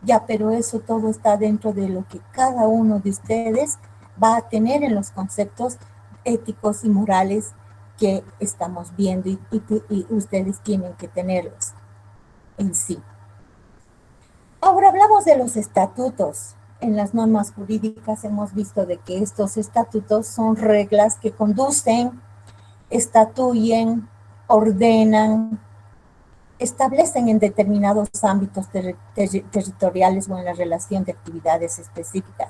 A: Ya, pero eso todo está dentro de lo que cada uno de ustedes va a tener en los conceptos éticos y morales que estamos viendo y ustedes tienen que tenerlos en sí. Ahora hablamos de los estatutos. En las normas jurídicas hemos visto de que estos estatutos son reglas que conducen, estatuyen, ordenan, establecen en determinados ámbitos territoriales o en la relación de actividades específicas.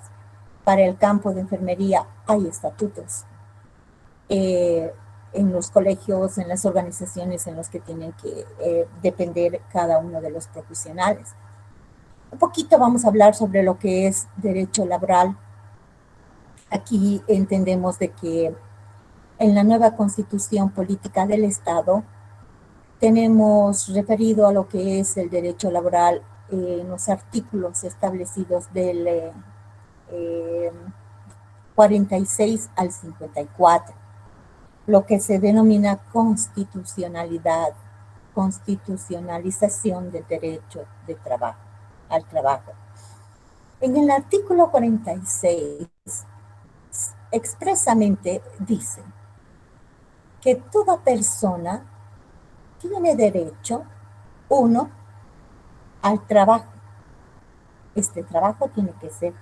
A: Para el campo de enfermería hay estatutos. en los colegios, en las organizaciones en las que tienen que depender cada uno de los profesionales. Un poquito vamos a hablar sobre lo que es derecho laboral. Aquí entendemos de que en la nueva Constitución Política del Estado tenemos referido a lo que es el derecho laboral en los artículos establecidos del 46 al 54, lo que se denomina constitucionalidad, constitucionalización del derecho de trabajo, al trabajo. En el artículo 46 expresamente dice que toda persona tiene derecho, uno, al trabajo. Este trabajo tiene que ser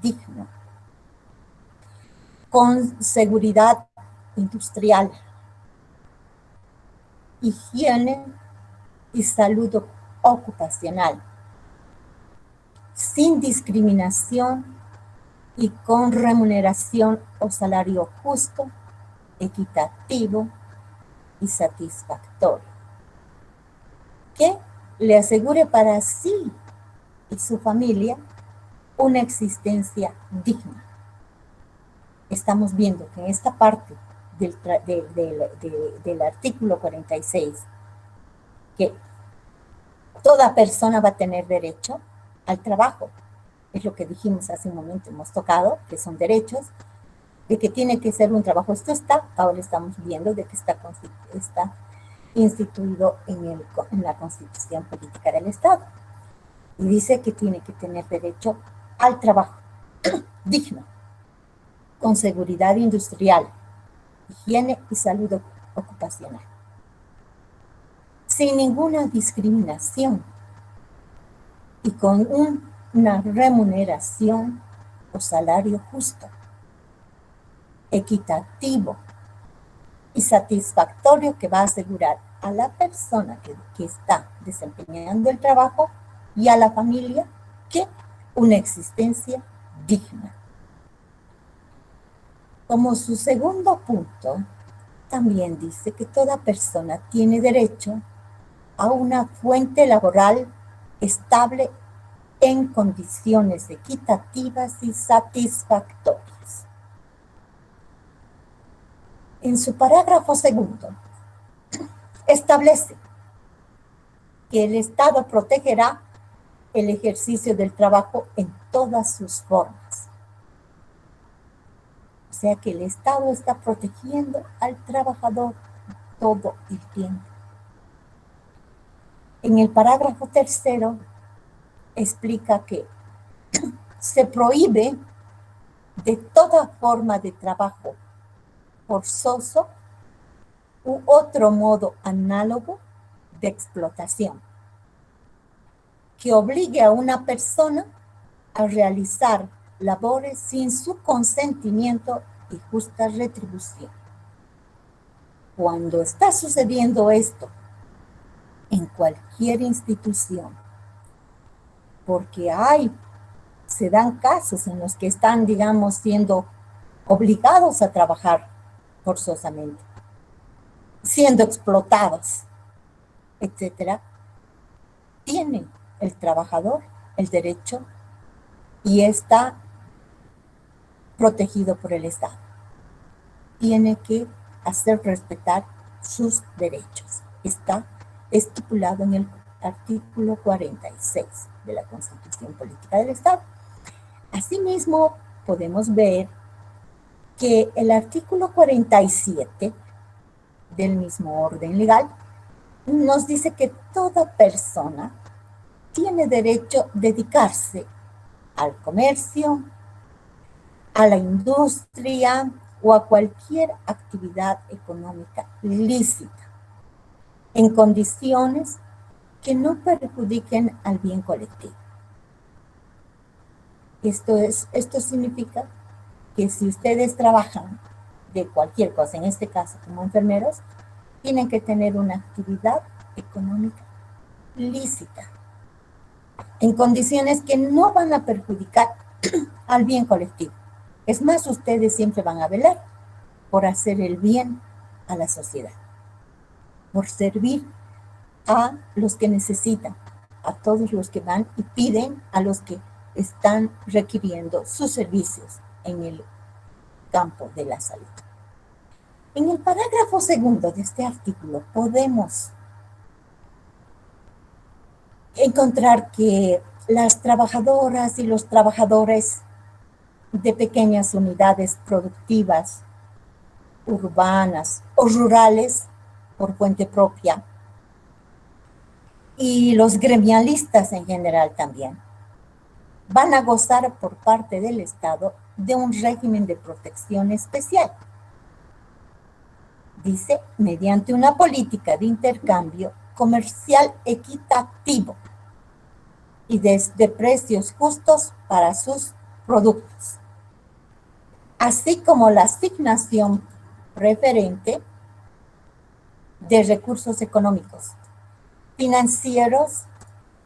A: digno, con seguridad industrial, higiene y salud ocupacional, sin discriminación y con remuneración o salario justo, equitativo y satisfactorio, que le asegure para sí y su familia una existencia digna. Estamos viendo que en esta parte del artículo 46, que toda persona va a tener derecho al trabajo. Es lo que dijimos hace un momento, hemos tocado, que son derechos, de que tiene que ser un trabajo. Esto está, ahora estamos viendo de que está instituido en la Constitución Política del Estado. Y dice que tiene que tener derecho al trabajo digno, con seguridad industrial, higiene y salud ocupacional, sin ninguna discriminación y con una remuneración o salario justo, equitativo y satisfactorio, que va a asegurar a la persona que está desempeñando el trabajo y a la familia que una existencia digna. Como su segundo punto, también dice que toda persona tiene derecho a una fuente laboral estable en condiciones equitativas y satisfactorias. En su parágrafo segundo, establece que el Estado protegerá el ejercicio del trabajo en todas sus formas. O sea que el Estado está protegiendo al trabajador todo el tiempo. En el parágrafo tercero explica que se prohíbe de toda forma de trabajo forzoso u otro modo análogo de explotación que obligue a una persona a realizar labores sin su consentimiento y justa retribución. Cuando está sucediendo esto en cualquier institución, porque se dan casos en los que están, digamos, siendo obligados a trabajar forzosamente, siendo explotados, etcétera, tiene el trabajador el derecho y está protegido por el Estado. Tiene que hacer respetar sus derechos. Está estipulado en el artículo 46 de la Constitución Política del Estado. Asimismo, podemos ver que el artículo 47 del mismo orden legal nos dice que toda persona tiene derecho a dedicarse al comercio, a la industria o a cualquier actividad económica lícita, en condiciones que no perjudiquen al bien colectivo. Esto significa que si ustedes trabajan de cualquier cosa, en este caso como enfermeros, tienen que tener una actividad económica lícita, en condiciones que no van a perjudicar al bien colectivo. Es más, ustedes siempre van a velar por hacer el bien a la sociedad, por servir a los que necesitan, a todos los que van y piden a los que están requiriendo sus servicios en el campo de la salud. En el parágrafo segundo de este artículo podemos encontrar que las trabajadoras y los trabajadores de pequeñas unidades productivas, urbanas o rurales por cuenta propia, y los gremialistas en general también, van a gozar por parte del Estado de un régimen de protección especial. Dice, mediante una política de intercambio comercial equitativo y de precios justos para sus productos, así como la asignación preferente de recursos económicos, financieros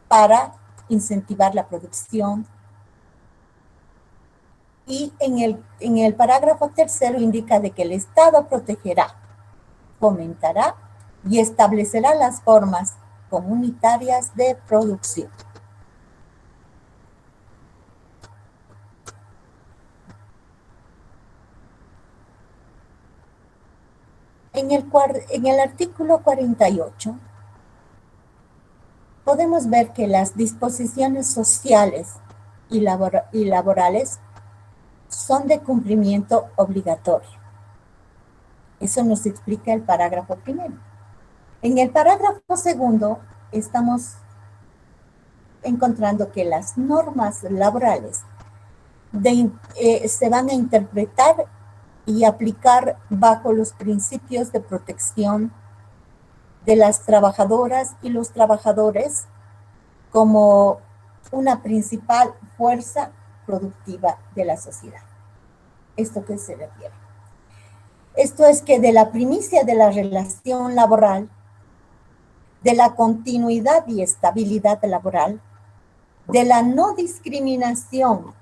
A: para incentivar la producción. Y en el parágrafo tercero indica de que el Estado protegerá, fomentará y establecerá las formas comunitarias de producción. En el artículo 48 podemos ver que las disposiciones sociales y laborales son de cumplimiento obligatorio. Eso nos explica el parágrafo primero. En el parágrafo segundo estamos encontrando que las normas laborales se van a interpretar y aplicar bajo los principios de protección de las trabajadoras y los trabajadores como una principal fuerza productiva de la sociedad. ¿Esto qué se refiere? Esto es que de la primicia de la relación laboral, de la continuidad y estabilidad laboral, de la no discriminación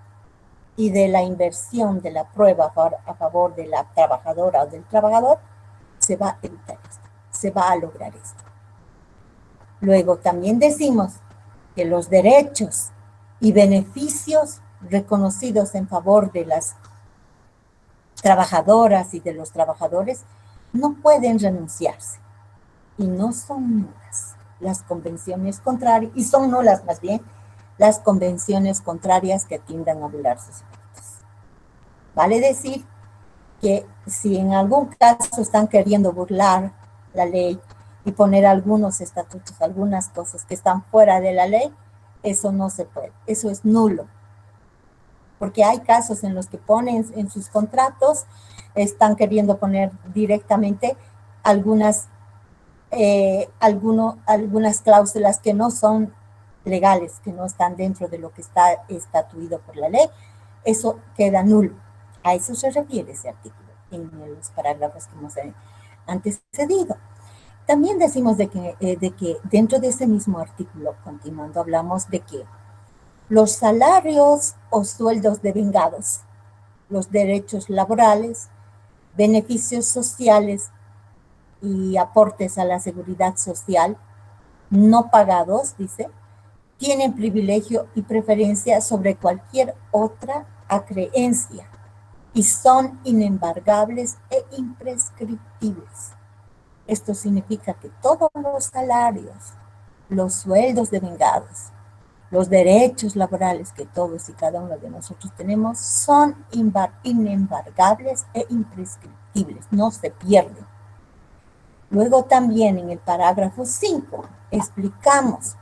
A: y de la inversión de la prueba a favor de la trabajadora o del trabajador, se va a evitar esto, se va a lograr esto. Luego también decimos que los derechos y beneficios reconocidos en favor de las trabajadoras y de los trabajadores no pueden renunciarse y no son nulas las convenciones contrarias, y son nulas más bien las convenciones contrarias que tiendan a violar sus derechos. Vale decir que si en algún caso están queriendo burlar la ley y poner algunos estatutos, algunas cosas que están fuera de la ley, eso no se puede, eso es nulo. Porque hay casos en los que ponen en sus contratos, están queriendo poner directamente algunas cláusulas que no son legales, que no están dentro de lo que está estatuido por la ley. Eso queda nulo. A eso se refiere ese artículo en los parágrafos que hemos antecedido. También decimos de que dentro de ese mismo artículo, continuando, hablamos de que los salarios o sueldos devengados, los derechos laborales, beneficios sociales y aportes a la seguridad social no pagados, dice, tienen privilegio y preferencia sobre cualquier otra acreencia y son inembargables e imprescriptibles. Esto significa que todos los salarios, los sueldos devengados, los derechos laborales que todos y cada uno de nosotros tenemos son inembargables e imprescriptibles, no se pierden. Luego también en el parágrafo 5 explicamos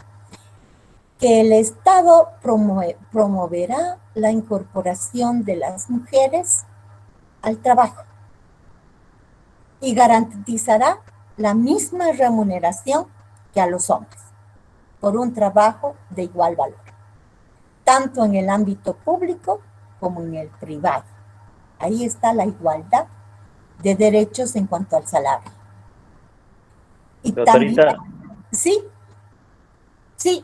A: que el Estado promoverá la incorporación de las mujeres al trabajo y garantizará la misma remuneración que a los hombres por un trabajo de igual valor, tanto en el ámbito público como en el privado. Ahí está la igualdad de derechos en cuanto al salario. Y
E: doctorita,
A: también, sí.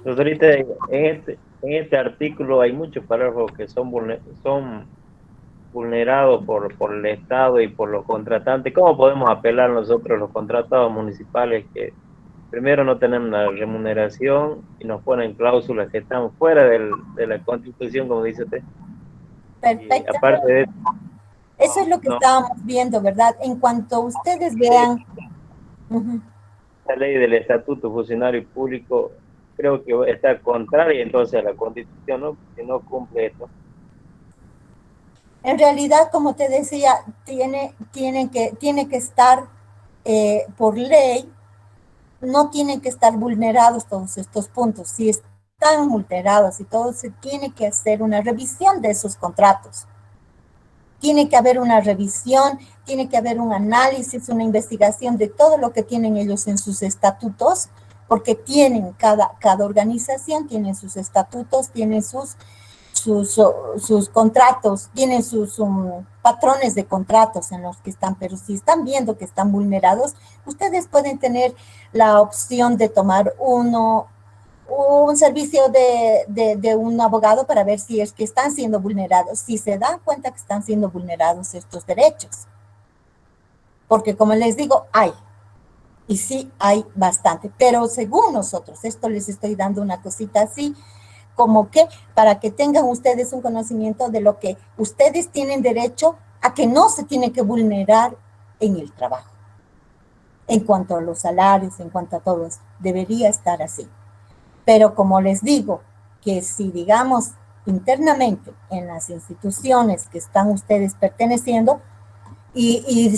E: Doctorita, en este artículo hay muchos párrafos que son vulnerado por el Estado y por los contratantes. ¿Cómo podemos apelar nosotros los contratados municipales que primero no tenemos la remuneración y nos ponen cláusulas que están fuera de la Constitución, como dice usted?
A: Perfecto.
E: Y aparte de
A: eso es lo que estábamos viendo, ¿verdad? En cuanto ustedes vean...
E: La ley del Estatuto Funcionario Público creo que está contraria entonces a la Constitución, ¿no? Que no cumple esto.
A: En realidad, como te decía, tiene que estar por ley, no tienen que estar vulnerados todos estos puntos. Si están vulnerados y todo, se tiene que hacer una revisión de esos contratos. Tiene que haber una revisión, tiene que haber un análisis, una investigación de todo lo que tienen ellos en sus estatutos, porque tienen, cada organización tiene sus estatutos, tienen sus contratos, tienen sus patrones de contratos en los que están, pero si están viendo que están vulnerados, ustedes pueden tener la opción de tomar un servicio de un abogado para ver si es que están siendo vulnerados, si se dan cuenta que están siendo vulnerados estos derechos. Porque como les digo, hay, y sí hay bastante, pero según nosotros, esto les estoy dando una cosita así, como que para que tengan ustedes un conocimiento de lo que ustedes tienen derecho a que no se tiene que vulnerar en el trabajo. En cuanto a los salarios, en cuanto a todo eso, debería estar así. Pero como les digo, que si digamos internamente en las instituciones que están ustedes perteneciendo y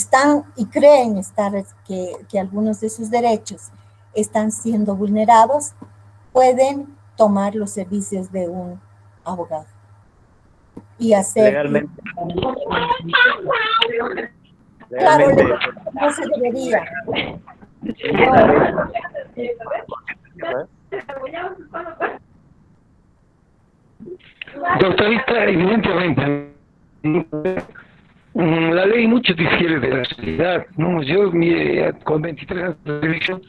A: creen estar que algunos de sus derechos están siendo vulnerados, pueden tomar los servicios de un abogado y hacer...
E: Legalmente.
A: Claro, no se debería.
G: Doctorita, evidentemente, la ley mucho difiere de la sociedad, ¿no? Yo, con 23 años de televisión,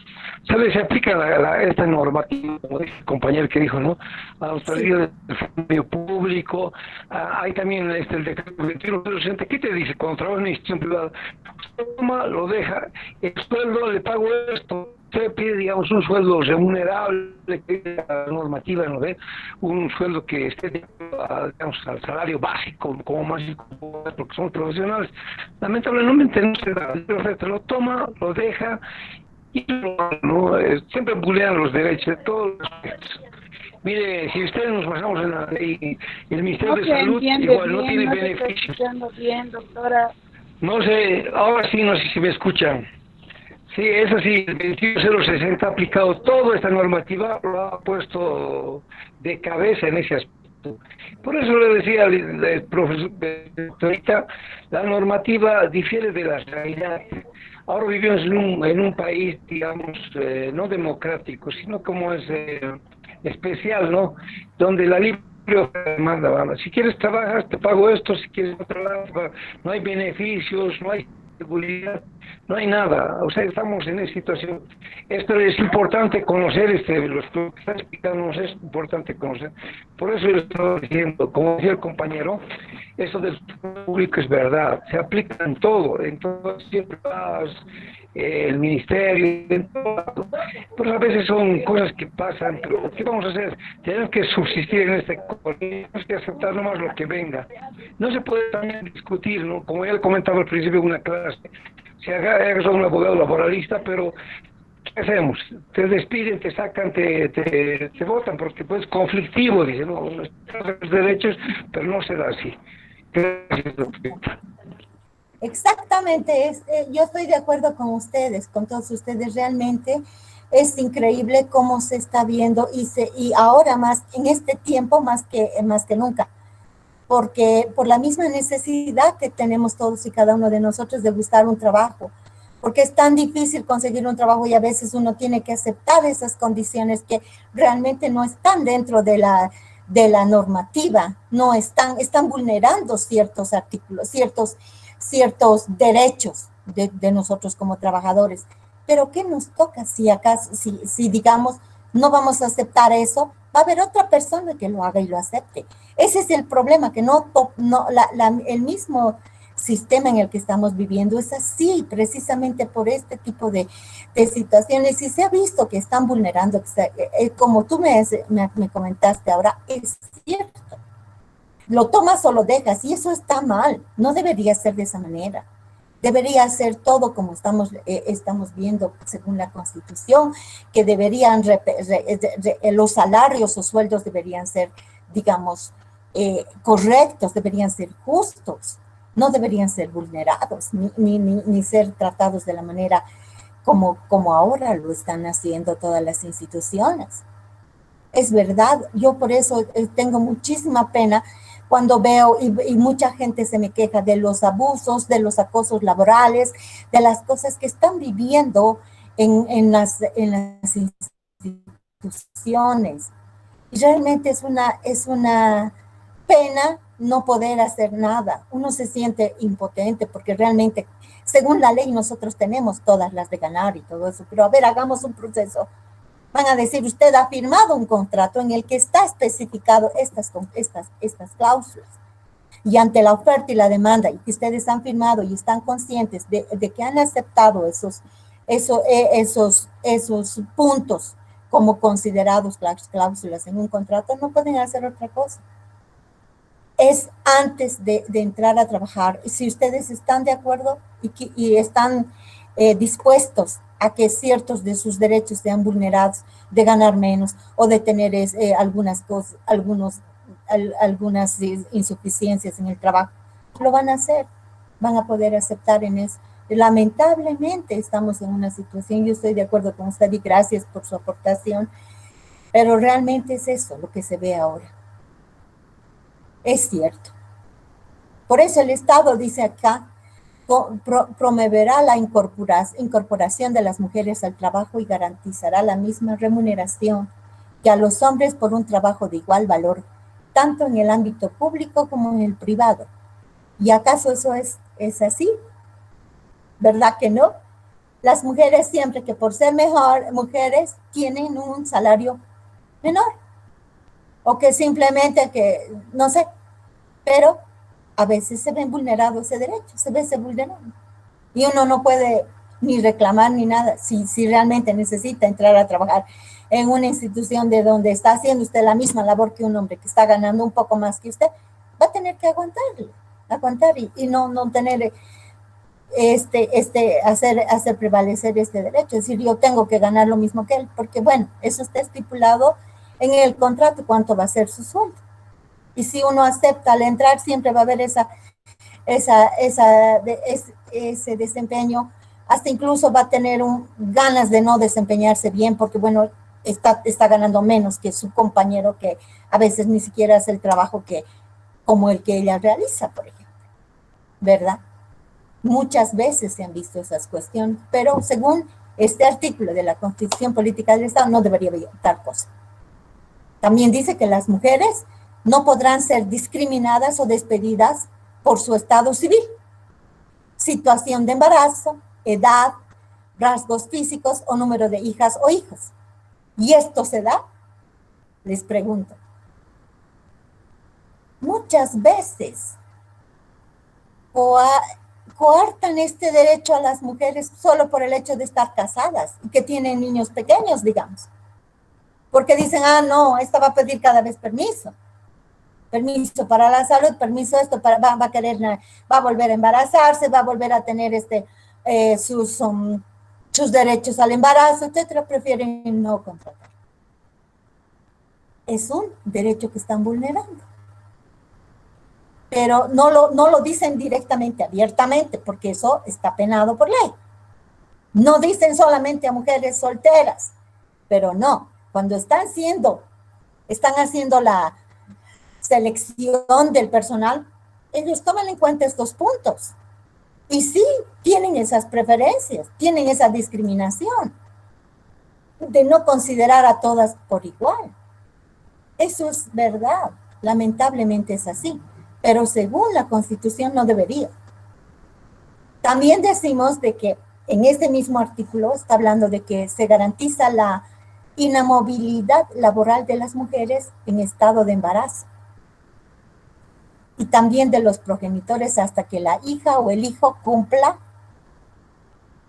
G: ¿sabes? Se aplica esta normativa, como dice el compañero que dijo, ¿no? A los servicios del funcionario público, hay también el decreto 21/60, ¿qué te dice? Cuando trabajas en una institución privada, toma, lo deja, el sueldo, le pago esto, usted pide, digamos, un sueldo remunerable, que es la normativa, ¿no ve? Un sueldo que esté, digamos, al salario básico, como más, porque somos profesionales. Lamentablemente no se da, lo toma, lo deja, y no, siempre vulneran los derechos de todos los aspectos. Mire, si ustedes nos basamos en la ley, el Ministerio de Salud igual no tiene beneficios.
D: Bien, doctora.
G: No sé, ahora sí, no sé si me escuchan. Sí, eso sí, el 21060 ha aplicado toda esta normativa, lo ha puesto de cabeza en ese aspecto. Por eso le decía al profesor, ahorita, la normativa difiere de la realidad. Ahora vivimos en un país, digamos, no democrático, sino como es especial, ¿no? Donde la libre demanda, vamos. Si quieres trabajar, te pago esto, si quieres no trabajar, no hay beneficios, no hay seguridad, no hay nada. O sea, estamos en esa situación. Esto es importante conocer, lo que está explicando es importante conocer. Por eso yo estoy diciendo, como decía el compañero, eso del público es verdad, se aplica en todo, siempre el ministerio, en todo. Pues a veces son cosas que pasan, pero ¿qué vamos a hacer? Tenemos que subsistir en este colegio, tenemos que aceptar nomás lo que venga. No se puede también discutir, ¿no? Como ya le comentaba al principio de una clase, si hagas un abogado laboralista, pero ¿qué hacemos? Te despiden, te sacan, te votan, porque pues conflictivo, dicen, no, los derechos, pero no será así. Gracias, doctora.
A: Exactamente, yo estoy de acuerdo con ustedes, con todos ustedes. Realmente es increíble cómo se está viendo y ahora más, en este tiempo más que nunca, porque por la misma necesidad que tenemos todos y cada uno de nosotros de buscar un trabajo, porque es tan difícil conseguir un trabajo y a veces uno tiene que aceptar esas condiciones que realmente no están dentro de la normativa, no están vulnerando ciertos artículos, ciertos derechos de nosotros como trabajadores. Pero ¿qué nos toca si acaso, si digamos, no vamos a aceptar eso, va a haber otra persona que lo haga y lo acepte. Ese es el problema, que el mismo sistema en el que estamos viviendo es así, precisamente por este tipo de situaciones, y se ha visto que están vulnerando, como tú me comentaste ahora, es cierto. Lo tomas o lo dejas, y eso está mal, no debería ser de esa manera. Debería ser todo como estamos viendo según la Constitución, que deberían, los salarios o sueldos deberían ser, digamos, correctos, deberían ser justos, no deberían ser vulnerados, ni ser tratados de la manera como ahora lo están haciendo todas las instituciones. Es verdad, yo por eso tengo muchísima pena cuando veo, y mucha gente se me queja de los abusos, de los acosos laborales, de las cosas que están viviendo en las instituciones. Y realmente es una pena no poder hacer nada. Uno se siente impotente porque realmente, según la ley, nosotros tenemos todas las de ganar y todo eso. Pero a ver, hagamos un proceso. Van a decir, usted ha firmado un contrato en el que está especificado estas cláusulas. Y ante la oferta y la demanda, y que ustedes han firmado y están conscientes de que han aceptado esos puntos como considerados cláusulas en un contrato, no pueden hacer otra cosa. Es antes de entrar a trabajar. Si ustedes están de acuerdo y están dispuestos a que ciertos de sus derechos sean vulnerados, de ganar menos o de tener algunas insuficiencias en el trabajo, lo van a hacer, van a poder aceptar en eso. Lamentablemente estamos en una situación, yo estoy de acuerdo con usted y gracias por su aportación, pero realmente es eso lo que se ve ahora. Es cierto. Por eso el Estado dice acá, promoverá la incorporación de las mujeres al trabajo y garantizará la misma remuneración que a los hombres por un trabajo de igual valor, tanto en el ámbito público como en el privado. ¿Y acaso eso es así? ¿Verdad que no? Las mujeres siempre que por ser mujeres tienen un salario menor, o que simplemente que, no sé, pero a veces se ven vulnerados ese derecho, se ve vulnerado. Y uno no puede ni reclamar ni nada si realmente necesita entrar a trabajar en una institución de donde está haciendo usted la misma labor que un hombre que está ganando un poco más que usted, va a tener que aguantar y no tener hacer prevalecer este derecho. Es decir, yo tengo que ganar lo mismo que él, porque bueno, eso está estipulado en el contrato, cuánto va a ser su sueldo. Y si uno acepta al entrar, siempre va a haber ese desempeño, hasta incluso va a tener ganas de no desempeñarse bien, porque bueno, está ganando menos que su compañero, que a veces ni siquiera hace el trabajo como el que ella realiza, por ejemplo, ¿verdad? Muchas veces se han visto esas cuestiones, pero según este artículo de la Constitución Política del Estado no debería haber tal cosa. También dice que las mujeres no podrán ser discriminadas o despedidas por su estado civil, situación de embarazo, edad, rasgos físicos o número de hijas o hijos. ¿Y esto se da? Les pregunto. Muchas veces coartan este derecho a las mujeres solo por el hecho de estar casadas y que tienen niños pequeños, digamos. Porque dicen, no, esta va a pedir cada vez permiso para la salud, permiso esto, va a volver a embarazarse, va a volver a tener sus derechos al embarazo, etcétera, prefieren no contratar. Es un derecho que están vulnerando. Pero no lo dicen directamente, abiertamente, porque eso está penado por ley. No dicen solamente a mujeres solteras, pero no, cuando están haciendo la selección del personal, ellos toman en cuenta estos puntos. Y sí, tienen esas preferencias, tienen esa discriminación de no considerar a todas por igual. Eso es verdad, lamentablemente es así, pero según la Constitución no debería. También decimos de que en este mismo artículo está hablando de que se garantiza la inamovilidad laboral de las mujeres en estado de embarazo y también de los progenitores hasta que la hija o el hijo cumpla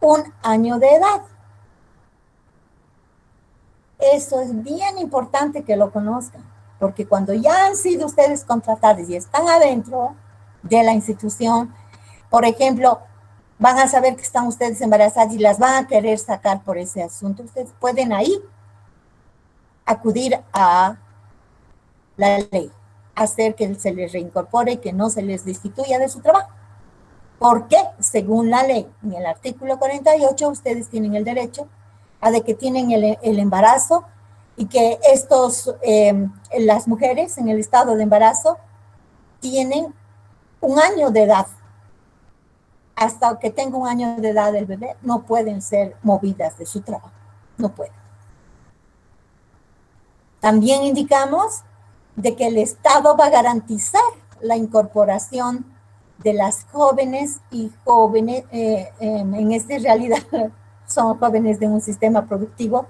A: 1 año de edad. Eso es bien importante que lo conozcan, porque cuando ya han sido ustedes contratados y están adentro de la institución, por ejemplo, van a saber que están ustedes embarazadas y las van a querer sacar por ese asunto. Ustedes pueden ahí acudir a la ley, hacer que se les reincorpore y que no se les destituya de su trabajo. Porque, según la ley, en el artículo 48, ustedes tienen el derecho a de que tienen el embarazo y que las mujeres en el estado de embarazo tienen 1 año de edad. Hasta que tenga 1 año de edad el bebé, no pueden ser movidas de su trabajo. No pueden. También indicamos de que el Estado va a garantizar la incorporación de las jóvenes y jóvenes, en esta realidad son jóvenes de un sistema productivo,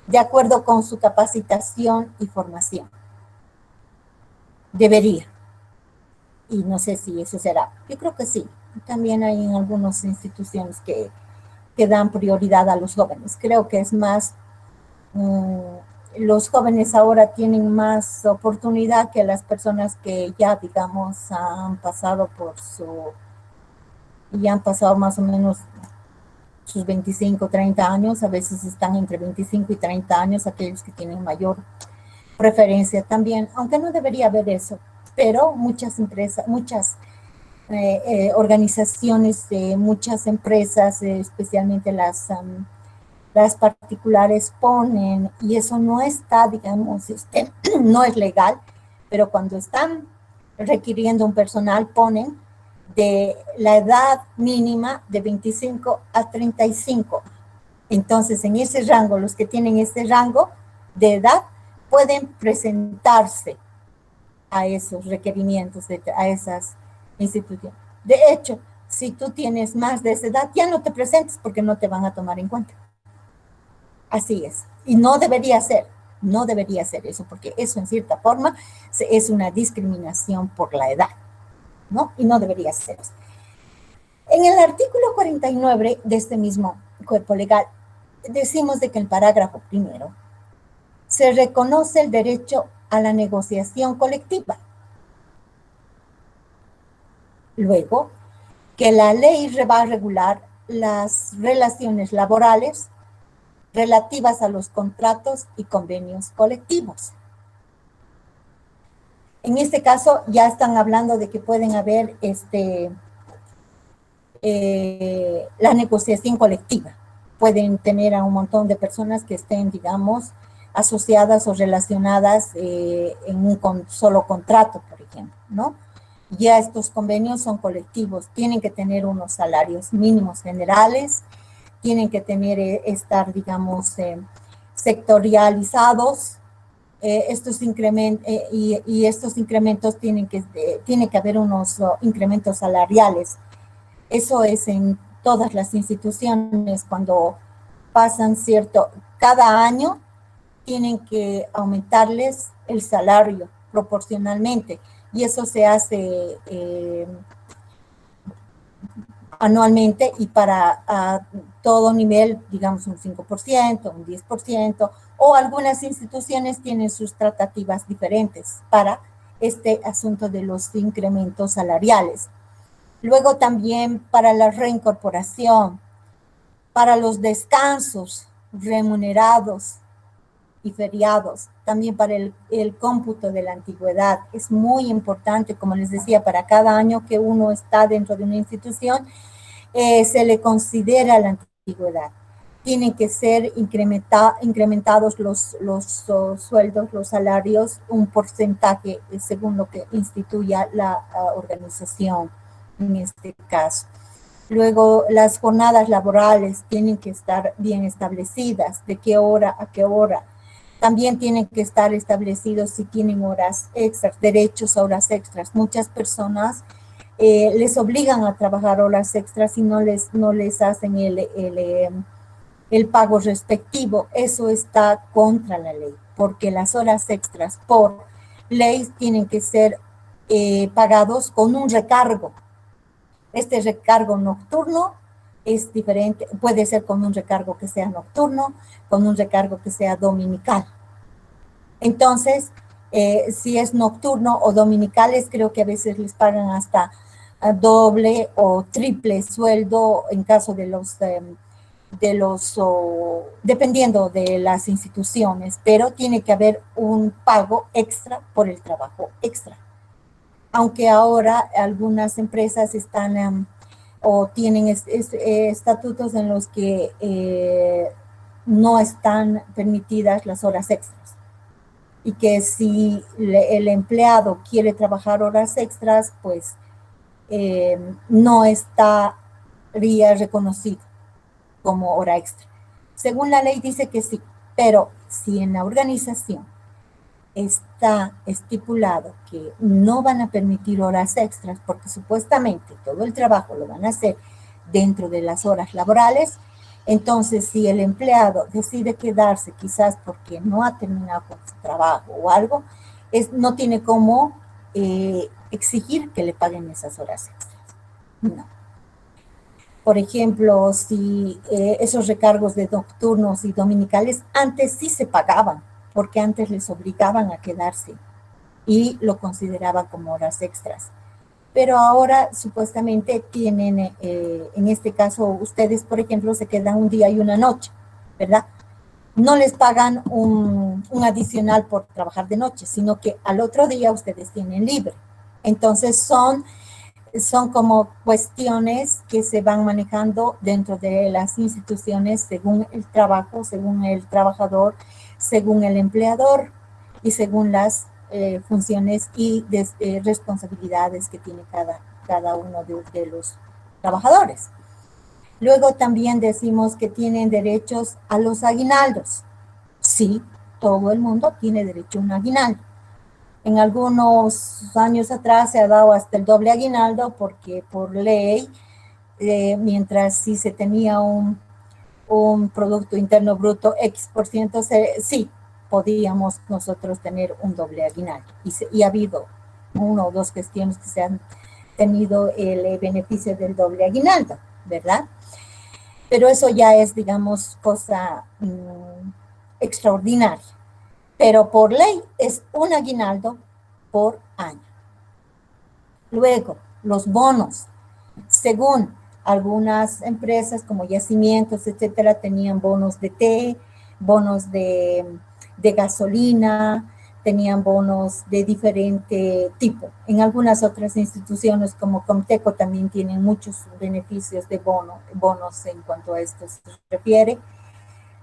A: de acuerdo con su capacitación y formación. Debería. Y no sé si eso será. Yo creo que sí. También hay en algunas instituciones que dan prioridad a los jóvenes. Creo que es más, los jóvenes ahora tienen más oportunidad que las personas que ya, digamos, han pasado ya han pasado más o menos sus 25, 30 años, a veces están entre 25 y 30 años, aquellos que tienen mayor preferencia también, aunque no debería haber eso, pero muchas empresas, muchas organizaciones, muchas empresas, especialmente las particulares ponen, y eso no está, digamos, no es legal, pero cuando están requiriendo un personal ponen de la edad mínima de 25 a 35. Entonces, en ese rango, los que tienen ese rango de edad pueden presentarse a esos requerimientos, a esas instituciones. De hecho, si tú tienes más de esa edad, ya no te presentes porque no te van a tomar en cuenta. Así es. Y no debería ser eso, porque eso en cierta forma es una discriminación por la edad, ¿no? Y no debería ser. En el artículo 49 de este mismo cuerpo legal, decimos de que en el parágrafo primero se reconoce el derecho a la negociación colectiva. Luego, que la ley va a regular las relaciones laborales relativas a los contratos y convenios colectivos. En este caso ya están hablando de que pueden haber la negociación colectiva. Pueden tener a un montón de personas que estén, digamos, asociadas o relacionadas en un solo contrato, por ejemplo, ¿no? Ya estos convenios son colectivos, tienen que tener unos salarios mínimos generales, tienen que estar, digamos, sectorializados, estos incrementos, y estos incrementos tiene que haber unos incrementos salariales. Eso es en todas las instituciones, cuando pasan cada año tienen que aumentarles el salario proporcionalmente, y eso se hace anualmente y para todo nivel, digamos un 5%, un 10%, o algunas instituciones tienen sus tratativas diferentes para este asunto de los incrementos salariales. Luego también para la reincorporación, para los descansos remunerados y feriados, también para el cómputo de la antigüedad. Es muy importante, como les decía, para cada año que uno está dentro de una institución, se le considera la antigüedad. Tienen que ser incrementados los sueldos, los salarios, un porcentaje según lo que instituya la organización en este caso. Luego, las jornadas laborales tienen que estar bien establecidas, de qué hora a qué hora. También tienen que estar establecidos si tienen horas extras, derechos a horas extras. Muchas personas les obligan a trabajar horas extras y no les hacen el pago respectivo, eso está contra la ley, porque las horas extras por ley tienen que ser pagados con un recargo. Este recargo nocturno es diferente, puede ser con un recargo que sea nocturno, con un recargo que sea dominical. Entonces, si es nocturno o dominicales, creo que a veces les pagan hasta doble o triple sueldo en caso de dependiendo de las instituciones, pero tiene que haber un pago extra por el trabajo extra. Aunque ahora algunas empresas están o tienen estatutos en los que no están permitidas las horas extras. Y que si el empleado quiere trabajar horas extras, pues no estaría reconocido como hora extra. Según la ley dice que sí, pero si en la organización está estipulado que no van a permitir horas extras porque supuestamente todo el trabajo lo van a hacer dentro de las horas laborales, entonces si el empleado decide quedarse quizás porque no ha terminado con su trabajo o algo, no tiene cómo exigir que le paguen esas horas extras. No. Por ejemplo, si esos recargos de nocturnos y dominicales antes sí se pagaban, porque antes les obligaban a quedarse y lo consideraban como horas extras. Pero ahora supuestamente tienen, en este caso ustedes, por ejemplo, se quedan un día y una noche, ¿verdad? No les pagan un adicional por trabajar de noche, sino que al otro día ustedes tienen libre. Entonces son como cuestiones que se van manejando dentro de las instituciones según el trabajo, según el trabajador, según el empleador y según las funciones y responsabilidades que tiene cada uno de los trabajadores. Luego también decimos que tienen derechos a los aguinaldos. Sí, todo el mundo tiene derecho a un aguinaldo. En algunos años atrás se ha dado hasta el doble aguinaldo porque por ley, mientras si se tenía un Producto Interno Bruto X%, sí, podíamos nosotros tener un doble aguinaldo. Y ha habido una o dos gestiones que se han tenido el beneficio del doble aguinaldo, ¿verdad? Pero eso ya es, digamos, cosa extraordinaria. Pero por ley es un aguinaldo por año. Luego, los bonos. Según algunas empresas como Yacimientos, etcétera, tenían bonos de té, bonos de gasolina, tenían bonos de diferente tipo. En algunas otras instituciones como Comteco también tienen muchos beneficios de bonos en cuanto a esto se refiere.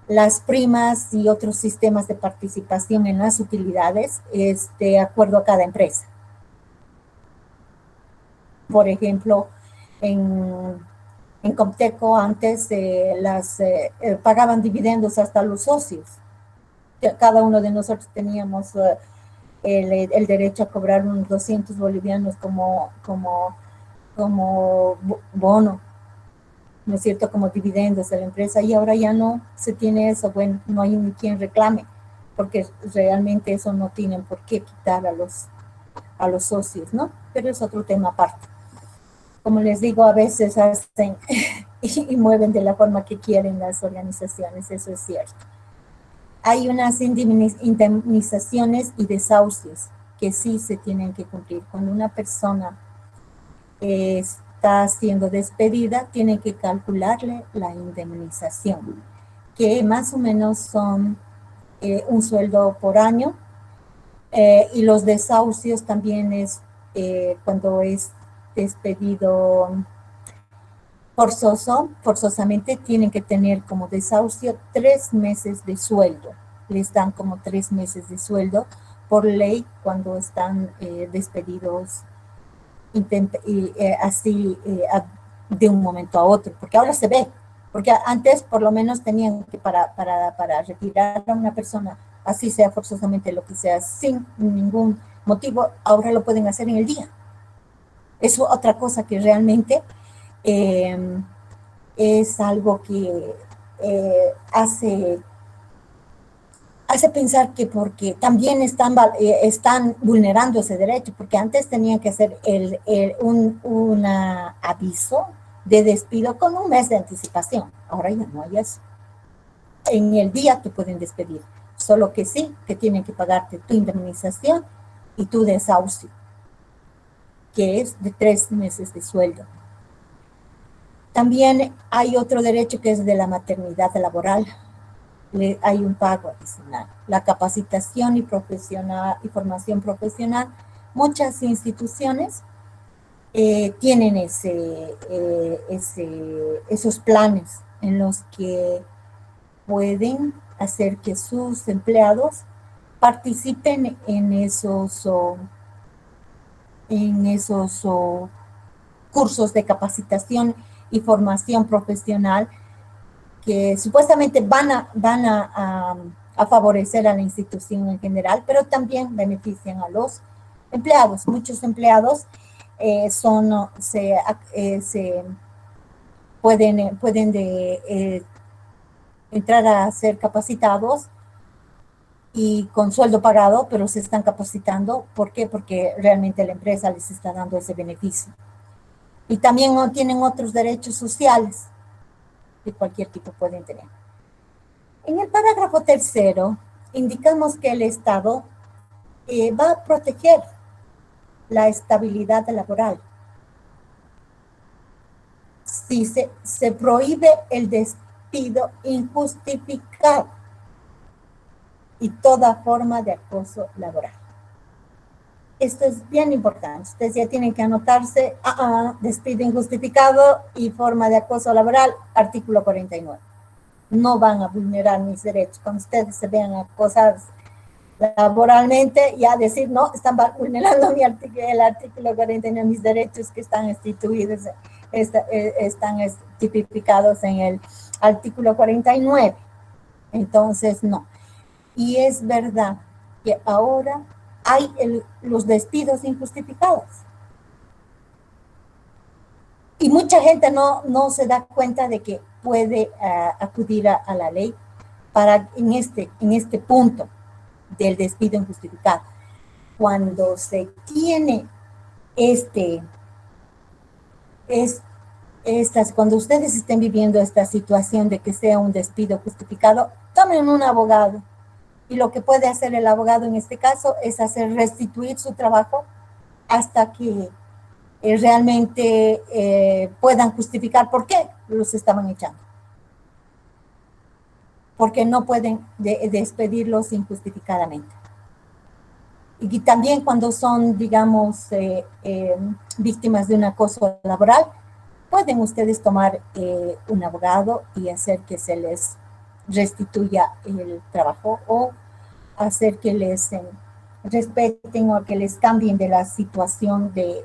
A: Las primas y otros sistemas de participación en las utilidades es de acuerdo a cada empresa. Por ejemplo, en Comteco antes pagaban dividendos hasta los socios. Cada uno de nosotros teníamos el derecho a cobrar unos 200 bolivianos como bono, ¿no es cierto?, como dividendos de la empresa, y ahora ya no se tiene eso. Bueno, no hay ni quien reclame, porque realmente eso no tienen por qué quitar a los socios, ¿no? Pero es otro tema aparte. Como les digo, a veces hacen y mueven de la forma que quieren las organizaciones, eso es cierto. Hay unas indemnizaciones y desahucios que sí se tienen que cumplir. Cuando una persona está siendo despedida, tiene que calcularle la indemnización, que más o menos son un sueldo por año, y los desahucios también es cuando es despedido forzosamente, tienen que tener como desahucio 3 meses de sueldo. Les dan como 3 meses de sueldo por ley cuando están despedidos así de un momento a otro, porque ahora se ve, porque antes por lo menos tenían que para retirar a una persona, así sea forzosamente lo que sea, sin ningún motivo, ahora lo pueden hacer en el día. Es otra cosa que realmente es algo que hace pensar que porque también están vulnerando ese derecho, porque antes tenían que hacer un aviso de despido con un mes de anticipación. Ahora ya no hay eso. En el día te pueden despedir, solo que sí, que tienen que pagarte tu indemnización y tu desahucio, que es de 3 meses de sueldo. También hay otro derecho que es de la maternidad laboral. Hay un pago adicional. La capacitación y formación profesional, muchas instituciones tienen esos planes en los que pueden hacer que sus empleados participen en esos cursos de capacitación y formación profesional que supuestamente van a favorecer a la institución en general, pero también benefician a los empleados. Muchos empleados pueden entrar a ser capacitados y con sueldo pagado, pero se están capacitando. ¿Por qué? Porque realmente la empresa les está dando ese beneficio. Y también tienen otros derechos sociales de cualquier tipo pueden tener. En el parágrafo 3º, indicamos que el Estado va a proteger la estabilidad laboral. Si se prohíbe el despido injustificado y toda forma de acoso laboral. Esto es bien importante. Ustedes ya tienen que anotarse, despido injustificado y forma de acoso laboral, artículo 49. No van a vulnerar mis derechos. Cuando ustedes se vean acosados laboralmente, ya decir, no, están vulnerando el artículo 49, mis derechos que están instituidos, están tipificados en el artículo 49. Entonces, no. Y es verdad que ahora hay los despidos injustificados. Y mucha gente no se da cuenta de que puede acudir a la ley para en este punto del despido injustificado. Cuando se tiene cuando ustedes estén viviendo esta situación de que sea un despido justificado, tomen un abogado. Y lo que puede hacer el abogado en este caso es restituir su trabajo hasta que realmente puedan justificar por qué los estaban echando. Porque no pueden despedirlos injustificadamente. Y también cuando son, digamos, víctimas de un acoso laboral, pueden ustedes tomar un abogado y hacer que se les restituya el trabajo o hacer que les respeten o que les cambien de la situación del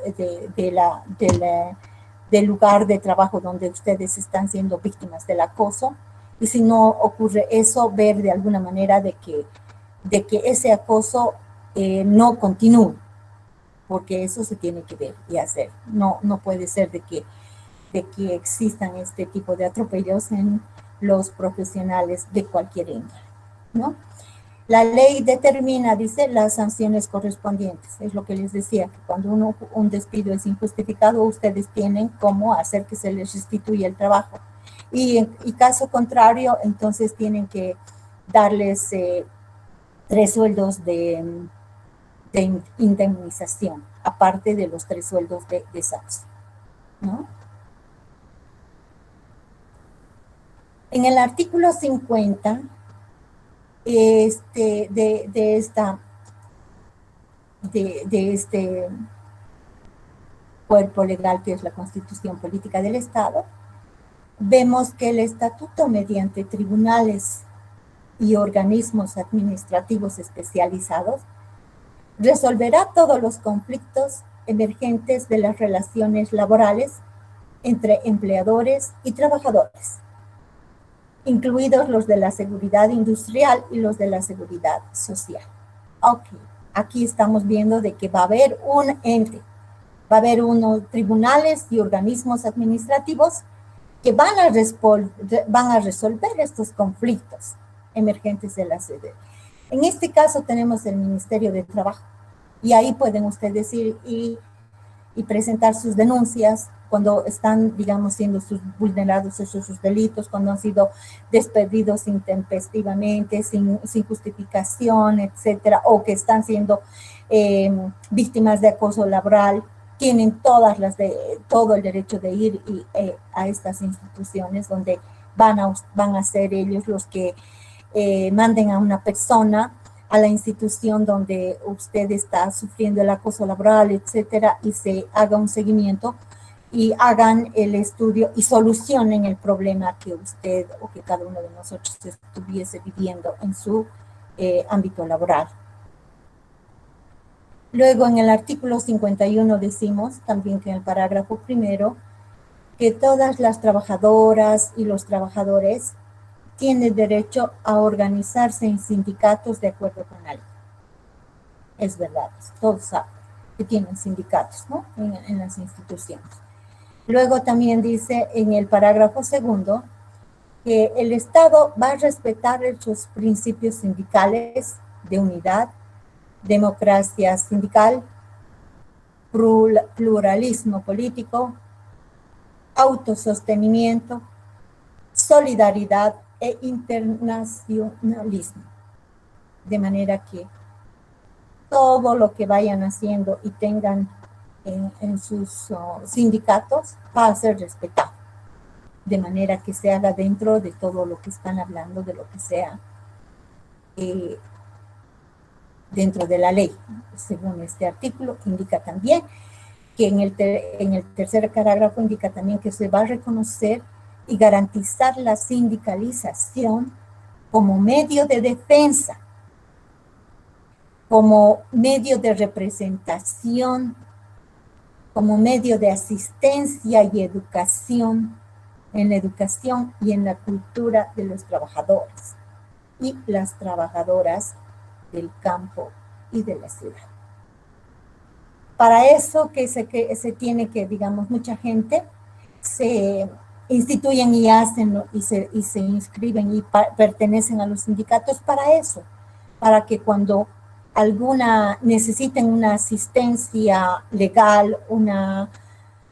A: lugar de trabajo donde ustedes están siendo víctimas del acoso. Y si no ocurre eso, ver de alguna manera de que ese acoso no continúe, porque eso se tiene que ver y hacer. No puede ser de que existan este tipo de atropellos en los profesionales de cualquier índole, ¿no? La ley determina, dice, las sanciones correspondientes. Es lo que les decía, que cuando un despido es injustificado, ustedes tienen cómo hacer que se les restituya el trabajo. Y caso contrario, entonces tienen que darles 3 sueldos de indemnización, aparte de los 3 sueldos de desahucio, ¿no? En el artículo 50 de este cuerpo legal que es la Constitución Política del Estado, vemos que el estatuto mediante tribunales y organismos administrativos especializados resolverá todos los conflictos emergentes de las relaciones laborales entre empleadores y trabajadores, incluidos los de la seguridad industrial y los de la seguridad social. Ok, aquí estamos viendo de que va a haber un ente, va a haber unos tribunales y organismos administrativos que van a resolver estos conflictos emergentes de la sede. En este caso tenemos el Ministerio de Trabajo, y ahí pueden ustedes ir y presentar sus denuncias cuando están, digamos, siendo vulnerados sus delitos, cuando han sido despedidos intempestivamente, sin justificación, etcétera, o que están siendo víctimas de acoso laboral. Tienen todo el derecho de ir a estas instituciones donde van a ser ellos los que manden a una persona a la institución donde usted está sufriendo el acoso laboral, etcétera, y se haga un seguimiento y hagan el estudio y solucionen el problema que usted o que cada uno de nosotros estuviese viviendo en su ámbito laboral. Luego, en el artículo 51 decimos también que en el parágrafo primero que todas las trabajadoras y los trabajadores tienen derecho a organizarse en sindicatos de acuerdo con la ley. Es verdad, todos saben que tienen sindicatos, ¿no? En las instituciones. Luego también dice en el parágrafo segundo que el Estado va a respetar sus principios sindicales de unidad, democracia sindical, pluralismo político, autosostenimiento, solidaridad e internacionalismo. De manera que todo lo que vayan haciendo y tengan en sus sindicatos va a ser respetado. De manera que se haga dentro de todo lo que están hablando, de lo que sea dentro de la ley. Según este artículo, indica también que en el tercer parágrafo indica también que se va a reconocer y garantizar la sindicalización como medio de defensa, como medio de representación, como medio de asistencia y educación, en la educación y en la cultura de los trabajadores y las trabajadoras del campo y de la ciudad. Para eso que se tiene que, digamos, mucha gente se instituyen y hacen y se inscriben y pertenecen a los sindicatos para eso, para que cuando necesiten una asistencia legal, una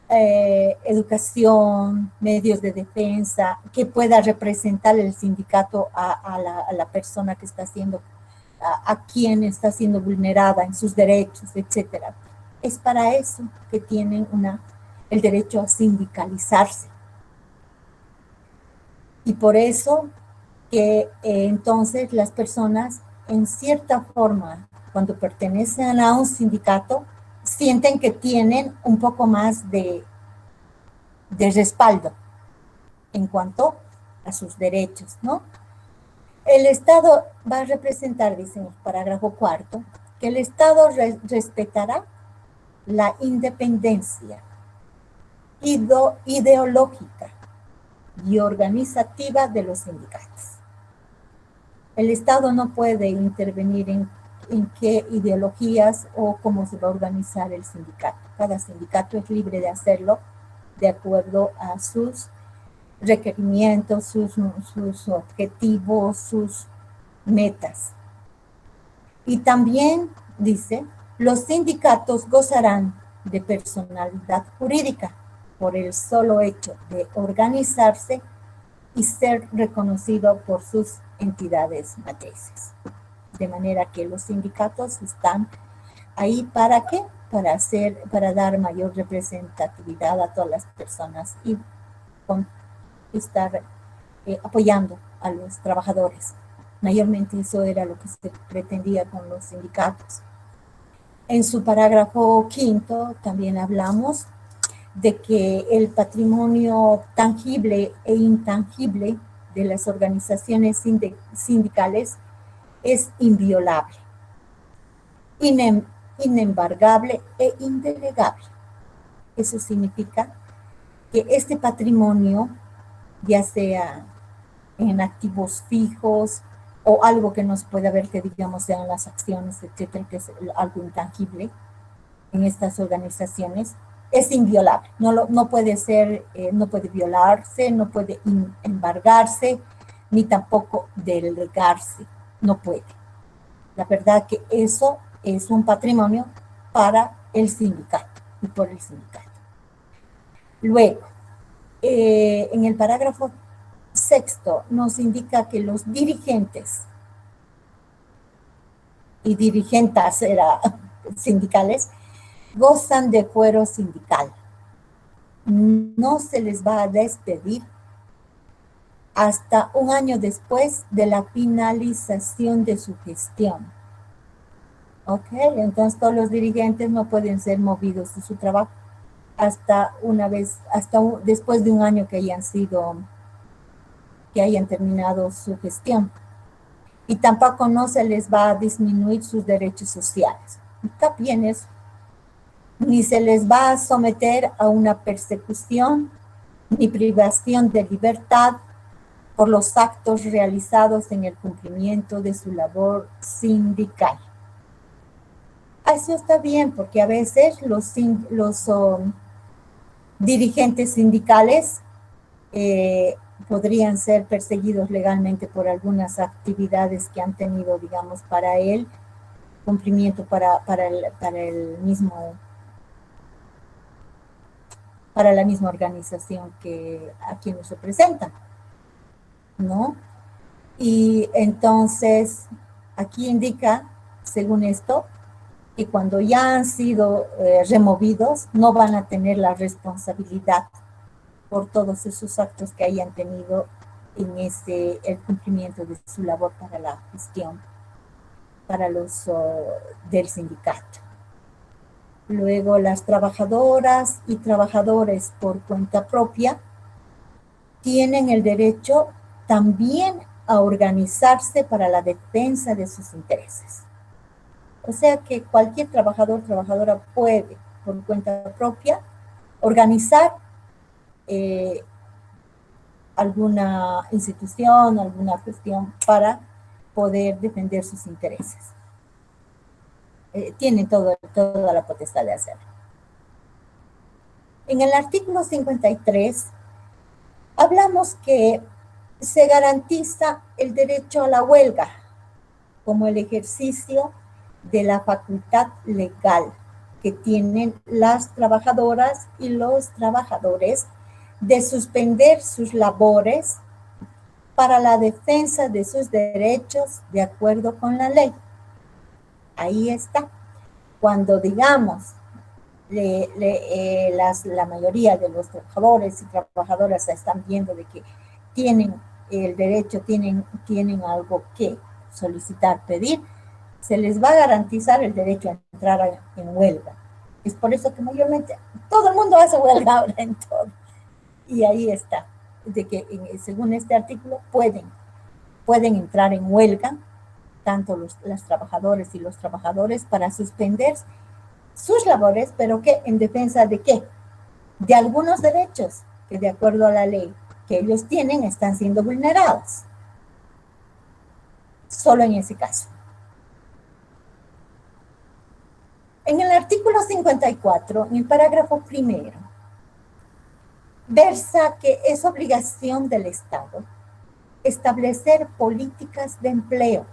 A: educación, medios de defensa, que pueda representar el sindicato a la persona que está siendo, a quien está siendo vulnerada en sus derechos, etcétera. Es para eso que tienen el derecho a sindicalizarse. Y por eso que entonces las personas, en cierta forma, cuando pertenecen a un sindicato, sienten que tienen un poco más de respaldo en cuanto a sus derechos, ¿no? El Estado va a representar, dice en el parágrafo cuarto, que el Estado respetará la independencia ideológica y organizativa de los sindicatos. El Estado no puede intervenir en qué ideologías o cómo se va a organizar el sindicato. Cada sindicato es libre de hacerlo de acuerdo a sus requerimientos, sus objetivos, sus metas. Y también dice, los sindicatos gozarán de personalidad jurídica por el solo hecho de organizarse y ser reconocido por sus entidades matrices. De manera que los sindicatos están ahí ¿para qué? Para dar mayor representatividad a todas las personas y estar apoyando a los trabajadores. Mayormente eso era lo que se pretendía con los sindicatos. En su parágrafo quinto también hablamos de que el patrimonio tangible e intangible de las organizaciones sindicales es inviolable, inembargable e indelegable. Eso significa que este patrimonio, ya sea en activos fijos o algo que nos pueda ver que digamos sean las acciones, etcétera, que es algo intangible en estas organizaciones, es inviolable, no puede ser, no puede violarse, no puede embargarse, ni tampoco delegarse, no puede. La verdad que eso es un patrimonio para el sindicato y por el sindicato. Luego, en el parágrafo 6º nos indica que los dirigentes y dirigentas sindicales gozan de fuero sindical. No se les va a despedir hasta un año después de la finalización de su gestión. ¿Ok? Entonces todos los dirigentes no pueden ser movidos de su trabajo hasta después de un año que hayan terminado su gestión. Y tampoco no se les va a disminuir sus derechos sociales. Está bien eso. Ni se les va a someter a una persecución ni privación de libertad por los actos realizados en el cumplimiento de su labor sindical. Eso está bien, porque a veces los dirigentes sindicales podrían ser perseguidos legalmente por algunas actividades que han tenido, digamos, para el cumplimiento, para la misma organización a quien nos representan, ¿no? Y entonces, aquí indica, según esto, que cuando ya han sido removidos, no van a tener la responsabilidad por todos esos actos que hayan tenido en el cumplimiento de su labor para la gestión, para los del sindicato. Luego, las trabajadoras y trabajadores por cuenta propia tienen el derecho también a organizarse para la defensa de sus intereses. O sea que cualquier trabajador o trabajadora puede, por cuenta propia, organizar alguna institución, alguna cuestión para poder defender sus intereses. Tienen toda la potestad de hacerlo. En el artículo 53 hablamos que se garantiza el derecho a la huelga como el ejercicio de la facultad legal que tienen las trabajadoras y los trabajadores de suspender sus labores para la defensa de sus derechos de acuerdo con la ley. Ahí está. Cuando, digamos, la mayoría de los trabajadores y trabajadoras están viendo de que tienen el derecho, tienen algo que solicitar, pedir, se les va a garantizar el derecho a entrar en huelga. Es por eso que mayormente todo el mundo hace huelga ahora en todo. Y ahí está, de que según este artículo pueden entrar en huelga tanto las trabajadoras y los trabajadores para suspender sus labores, pero que en defensa de ¿qué? De algunos derechos que de acuerdo a la ley que ellos tienen están siendo vulnerados. Solo en ese caso. En el artículo 54, en el parágrafo primero, versa que es obligación del Estado establecer políticas de empleo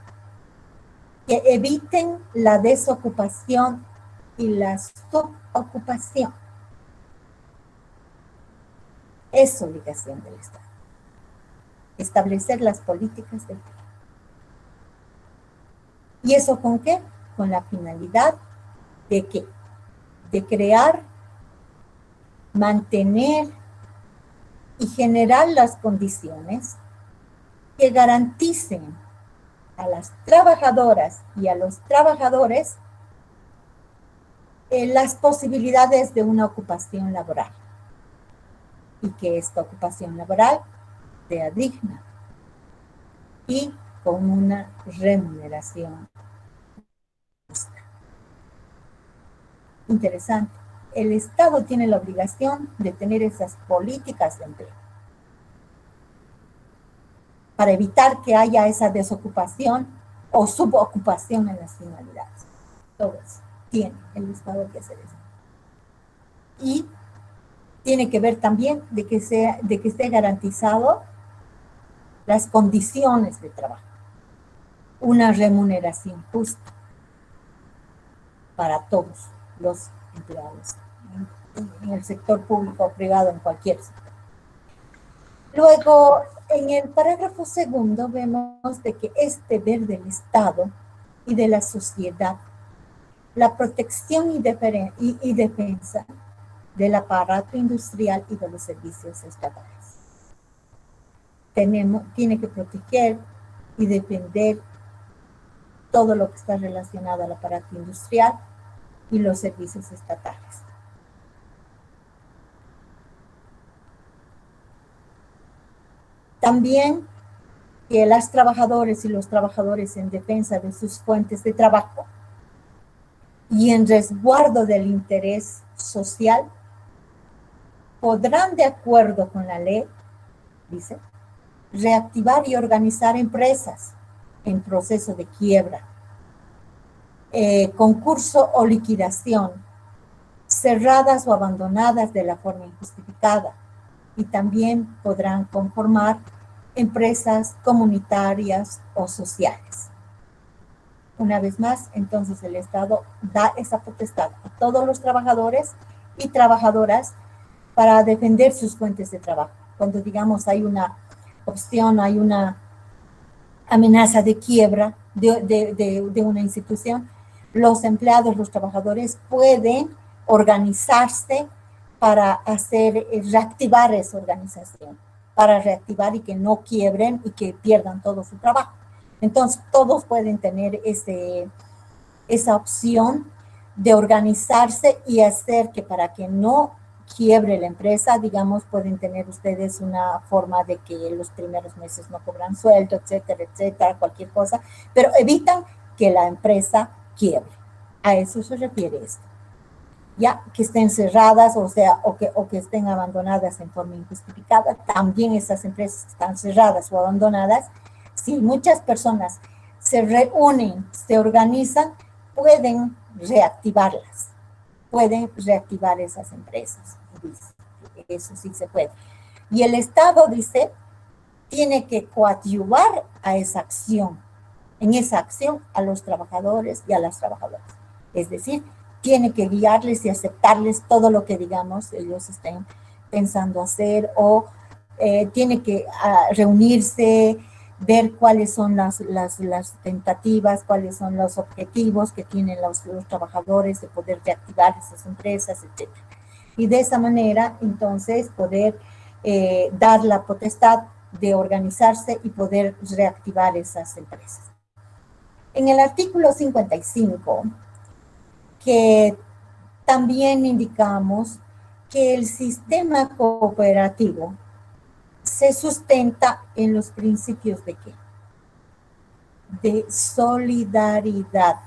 A: que eviten la desocupación y la subocupación. Es obligación del Estado establecer las políticas de empleo. ¿Y eso con qué? Con la finalidad de ¿qué? De crear, mantener y generar las condiciones que garanticen a las trabajadoras y a los trabajadores las posibilidades de una ocupación laboral y que esta ocupación laboral sea digna y con una remuneración justa. Interesante. El Estado tiene la obligación de tener esas políticas de empleo para evitar que haya esa desocupación o subocupación en las finalidades. Todos tienen el Estado que hacer eso. y tiene que ver también de que esté garantizado las condiciones de trabajo, una remuneración justa para todos los empleados, en el sector público o privado, en cualquier sector. Luego, en el parágrafo segundo, vemos de que es deber del Estado y de la sociedad la protección y defensa del aparato industrial y de los servicios estatales. Tiene que proteger y defender todo lo que está relacionado al aparato industrial y los servicios estatales. También que las trabajadoras y los trabajadores en defensa de sus fuentes de trabajo y en resguardo del interés social podrán, de acuerdo con la ley, dice, reactivar y organizar empresas en proceso de quiebra, concurso o liquidación, cerradas o abandonadas de la forma injustificada, y también podrán conformar empresas comunitarias o sociales. Una vez más, entonces el Estado da esa potestad a todos los trabajadores y trabajadoras para defender sus fuentes de trabajo. Cuando, digamos, hay una opción, hay una amenaza de quiebra de una institución, los empleados, los trabajadores pueden organizarse para reactivar esa organización, para reactivar y que no quiebren y que pierdan todo su trabajo. Entonces, todos pueden tener esa opción de organizarse y hacer que, para que no quiebre la empresa, digamos, pueden tener ustedes una forma de que los primeros meses no cobran sueldo, etcétera, etcétera, cualquier cosa, pero evitan que la empresa quiebre. A eso se refiere esto. Ya que estén cerradas, o sea, o que estén abandonadas en forma injustificada, también esas empresas que están cerradas o abandonadas, si muchas personas se reúnen, se organizan, pueden reactivarlas, pueden reactivar esas empresas. Eso sí se puede. Y el Estado, dice, tiene que coadyuvar a esa acción, en esa acción a los trabajadores y a las trabajadoras. Es decir, tiene que guiarles y aceptarles todo lo que, digamos, ellos estén pensando hacer, o tiene que reunirse, ver cuáles son las tentativas, cuáles son los objetivos que tienen los trabajadores de poder reactivar esas empresas, etc. Y de esa manera, entonces, poder dar la potestad de organizarse y poder reactivar esas empresas. En el artículo 55, que también indicamos que el sistema cooperativo se sustenta en los principios ¿de qué? De solidaridad,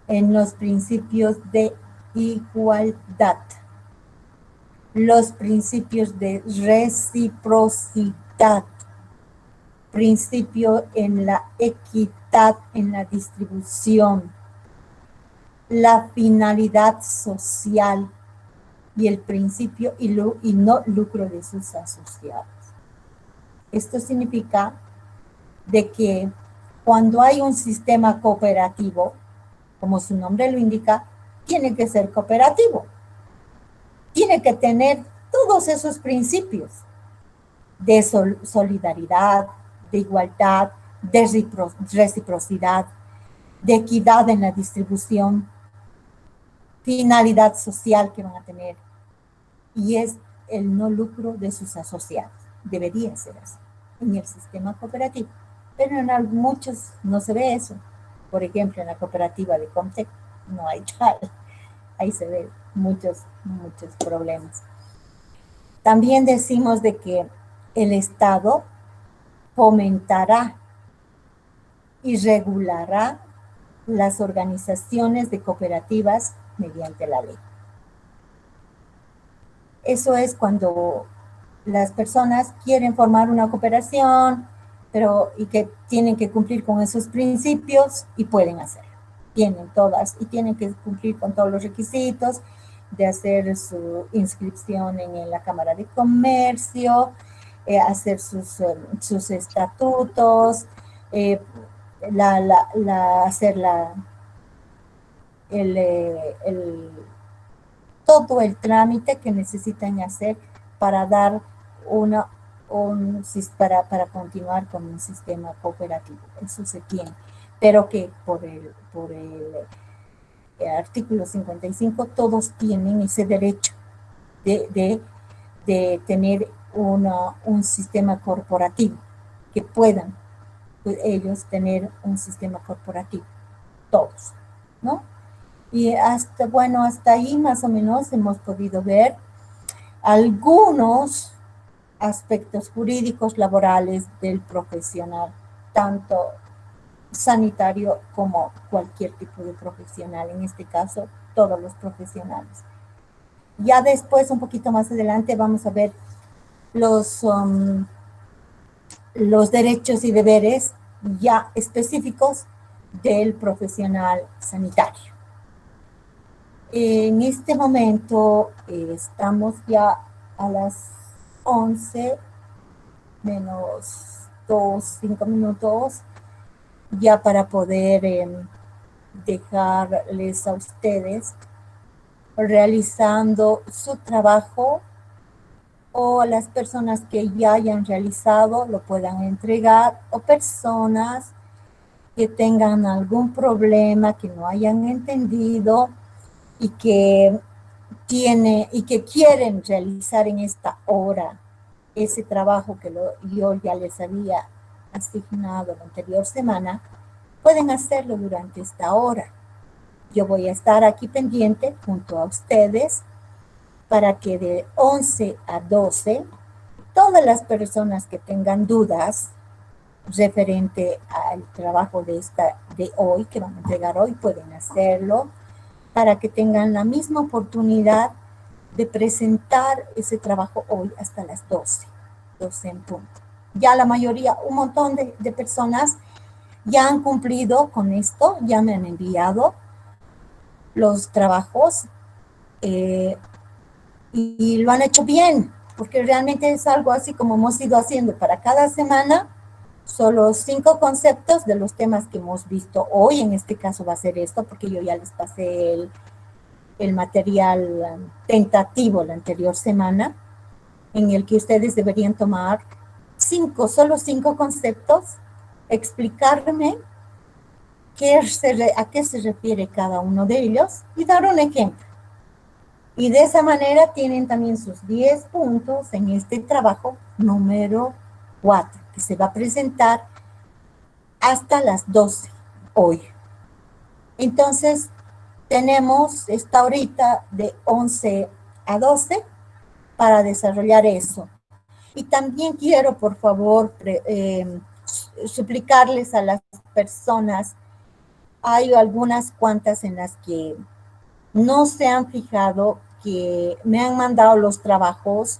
A: en los principios de igualdad, los principios de reciprocidad, principio en la equidad en la distribución, la finalidad social y el principio y no lucro de sus asociados. Esto significa de que cuando hay un sistema cooperativo, como su nombre lo indica, tiene que ser cooperativo. Tiene que tener todos esos principios de solidaridad, de igualdad, de reciprocidad, de equidad en la distribución, finalidad social que van a tener, y es el no lucro de sus asociados. Debería ser así en el sistema cooperativo, pero en muchos no se ve eso. Por ejemplo, en la cooperativa de Comtec no hay tal. Ahí se ven muchos problemas. También decimos de que el Estado fomentará y regulará las organizaciones de cooperativas mediante la ley. Eso es cuando las personas quieren formar una cooperación, y que tienen que cumplir con esos principios y pueden hacerlo. Tienen todas y tienen que cumplir con todos los requisitos de hacer su inscripción en la Cámara de Comercio, hacer sus estatutos, hacer todo el trámite que necesitan hacer para dar para continuar con un sistema cooperativo. Eso se tiene, pero que por el artículo 55 todos tienen ese derecho de tener un sistema corporativo, que puedan ellos tener un sistema corporativo, todos, ¿no? Y hasta ahí más o menos hemos podido ver algunos aspectos jurídicos laborales del profesional, tanto sanitario como cualquier tipo de profesional, en este caso todos los profesionales. Ya después, un poquito más adelante, vamos a ver los derechos y deberes ya específicos del profesional sanitario. En este momento estamos ya a las 11 menos 5 minutos, ya para poder dejarles a ustedes realizando su trabajo, o las personas que ya hayan realizado lo puedan entregar, o personas que tengan algún problema, que no hayan entendido y que quieren realizar en esta hora ese trabajo que yo ya les había asignado la anterior semana, pueden hacerlo durante esta hora. Yo voy a estar aquí pendiente junto a ustedes para que de 11 a 12, todas las personas que tengan dudas referente al trabajo de hoy, que van a entregar hoy, pueden hacerlo, para que tengan la misma oportunidad de presentar ese trabajo hoy hasta las 12 en punto. Ya la mayoría, un montón de personas ya han cumplido con esto, ya me han enviado los trabajos y lo han hecho bien, porque realmente es algo así como hemos ido haciendo para cada semana. Solo 5 conceptos de los temas que hemos visto hoy. En este caso va a ser esto, porque yo ya les pasé el material tentativo la anterior semana, en el que ustedes deberían tomar solo 5 conceptos, explicarme a qué se refiere cada uno de ellos y dar un ejemplo. Y de esa manera tienen también sus 10 puntos en este trabajo número 4, que se va a presentar hasta las 12 hoy. Entonces, tenemos esta horita de 11 a 12 para desarrollar eso. Y también quiero, por favor, suplicarles a las personas, hay algunas cuantas en las que no se han fijado, que me han mandado los trabajos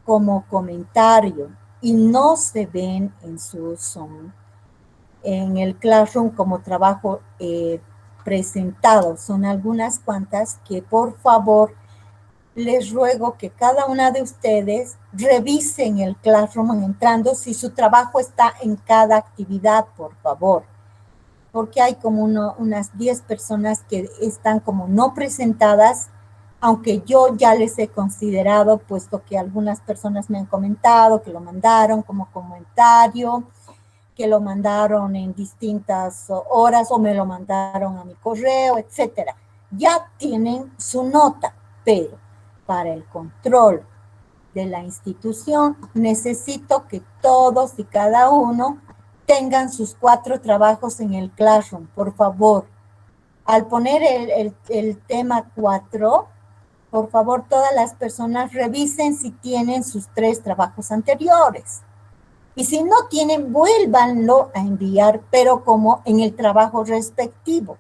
A: como comentario y no se ven en el Classroom como trabajo presentado. Son algunas cuantas que, por favor, les ruego que cada una de ustedes revisen el Classroom entrando si su trabajo está en cada actividad, por favor. Porque hay como unas 10 personas que están como no presentadas, aunque yo ya les he considerado, puesto que algunas personas me han comentado que lo mandaron como comentario, que lo mandaron en distintas horas o me lo mandaron a mi correo, etcétera. Ya tienen su nota, pero para el control de la institución necesito que todos y cada uno tengan sus 4 trabajos en el Classroom, por favor. Al poner el tema 4, por favor, todas las personas revisen si tienen sus 3 trabajos anteriores. Y si no tienen, vuélvanlo a enviar, pero como en el trabajo respectivo.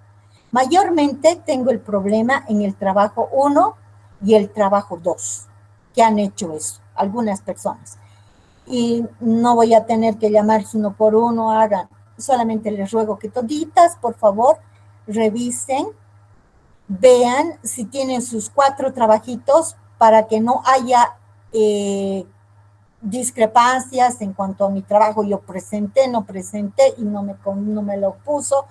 A: Mayormente tengo el problema en el trabajo 1 y el trabajo 2, que han hecho eso, algunas personas. Y no voy a tener que llamarse uno por uno, solamente les ruego que toditas, por favor, revisen vean si tienen sus 4 trabajitos para que no haya discrepancias en cuanto a mi trabajo. Yo presenté, no presenté y no me lo puso.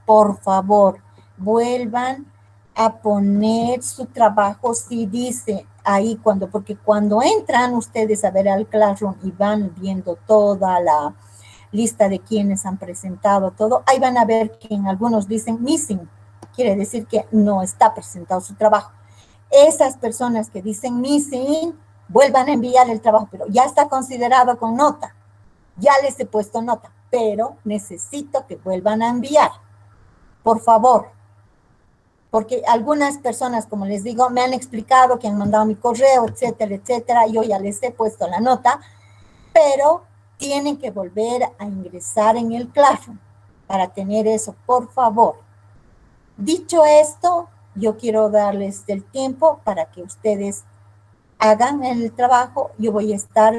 A: Por favor, vuelvan a poner su trabajo si dice ahí porque cuando entran ustedes a ver al Classroom y van viendo toda la lista de quienes han presentado todo, ahí van a ver que en algunos dicen missing, quiere decir que no está presentado su trabajo. Esas personas que dicen missing, vuelvan a enviar el trabajo, pero ya está considerado con nota, ya les he puesto nota, pero necesito que vuelvan a enviar, por favor, porque algunas personas, como les digo, me han explicado que han mandado mi correo, etcétera, etcétera, yo ya les he puesto la nota, pero tienen que volver a ingresar en el Classroom para tener eso, por favor. Dicho esto, yo quiero darles el tiempo para que ustedes hagan el trabajo. Yo voy a estar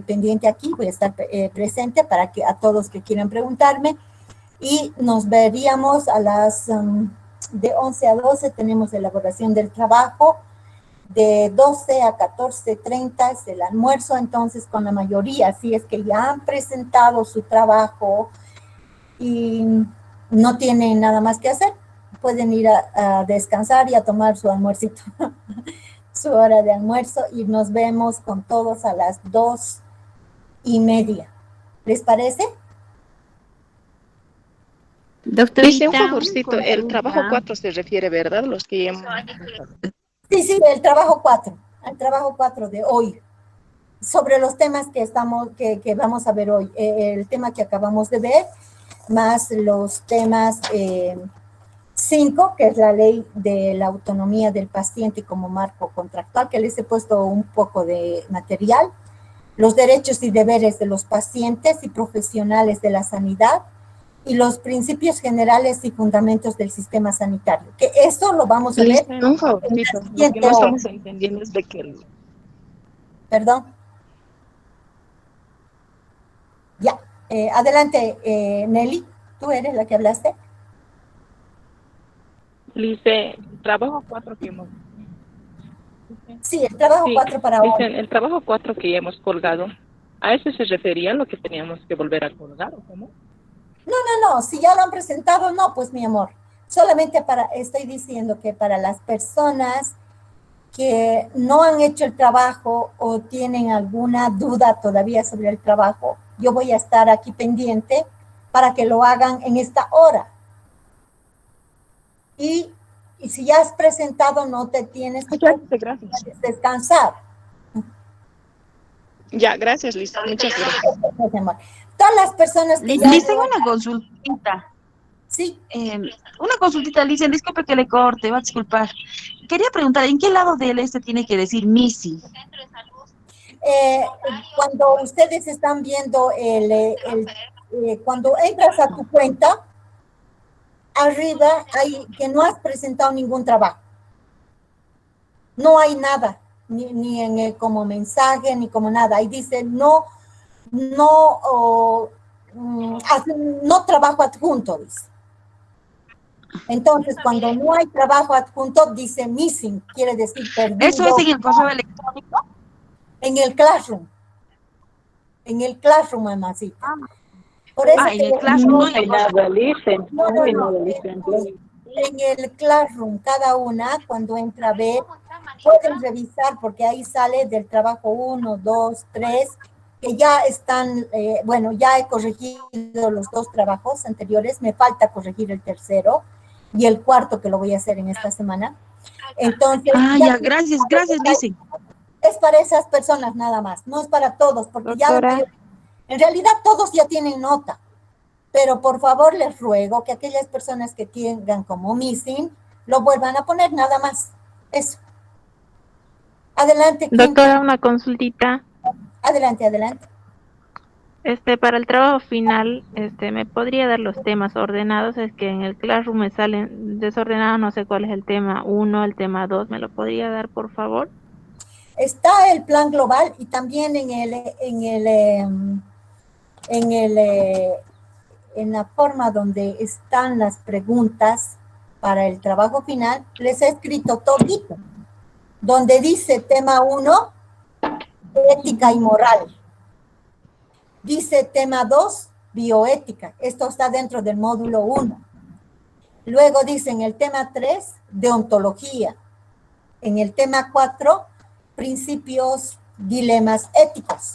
A: pendiente aquí, voy a estar presente para que a todos que quieran preguntarme, y nos veríamos a las de 11 a 12 tenemos elaboración del trabajo, de 12 a 14:30 es el almuerzo. Entonces con la mayoría, si es que ya han presentado su trabajo y no tienen nada más que hacer, pueden ir a descansar y a tomar su almuercito, su hora de almuerzo, y nos vemos con todos a las 2:30. ¿Les parece?
H: Dice un favorcito, el trabajo 4 se refiere, ¿verdad? Los que hemos...
A: Sí, el trabajo 4 de hoy, sobre los temas que vamos a ver hoy, el tema que acabamos de ver, más los temas 5, que es la ley de la autonomía del paciente como marco contractual, que les he puesto un poco de material, los derechos y deberes de los pacientes y profesionales de la sanidad, y los principios generales y fundamentos del sistema sanitario, que eso lo vamos a ver.
H: Un favorcito, lo que no estamos entendiendo es de que...
A: Perdón. Ya, adelante, Nelly, tú eres la que hablaste.
H: Dice, trabajo 4 que hemos...
A: Sí, el trabajo 4 para hoy.
H: Dicen, el trabajo 4 que hemos colgado, ¿a eso se refería lo que teníamos que volver a colgar o cómo?
A: No, si ya lo han presentado, no, pues mi amor, solamente estoy diciendo que para las personas que no han hecho el trabajo o tienen alguna duda todavía sobre el trabajo, yo voy a estar aquí pendiente para que lo hagan en esta hora. Y si ya has presentado, no te tienes que descansar.
H: Ya, gracias, Lisa. Muchas gracias.
A: Todas las personas que
D: les tengo una consultita.
A: Sí.
D: Una consultita, Lisa, disculpe que le corte, va a disculpar. Quería preguntar, ¿en qué lado del tiene que decir missing?
A: Cuando ustedes están viendo cuando entras a tu cuenta, arriba hay que no has presentado ningún trabajo. No hay nada, ni como mensaje, ni como nada. Ahí dice no trabajo adjunto, dice. Entonces, cuando no hay trabajo adjunto, dice missing, quiere decir perdido.
D: ¿Eso es en el correo electrónico?
A: En el Classroom. En el Classroom, mamacita. Por eso
D: en el Classroom.
B: No hay nada, listen.
A: No. En el Classroom, cada una, cuando entra a ver, pueden revisar, porque ahí sale del trabajo 1, 2, 3, que ya están, ya he corregido los 2 trabajos anteriores, me falta corregir el tercero y el cuarto, que lo voy a hacer en esta semana. Entonces,
D: gracias, dicen.
A: Es para esas personas nada más, no es para todos, porque doctora, ya en realidad todos ya tienen nota, pero por favor les ruego que aquellas personas que tengan como missing lo vuelvan a poner, nada más. Eso. Adelante.
I: Doctora, una consultita.
A: Adelante.
I: Para el trabajo final, ¿me podría dar los temas ordenados? Es que en el Classroom me salen desordenados, no sé cuál es el tema 1, el tema 2, ¿me lo podría dar, por favor?
A: Está el plan global y también en la forma donde están las preguntas para el trabajo final, les he escrito todito, donde dice tema 1, ética y moral. Dice tema 2, bioética. Esto está dentro del módulo 1. Luego dice en el tema 3, deontología. En el tema 4, principios, dilemas éticos.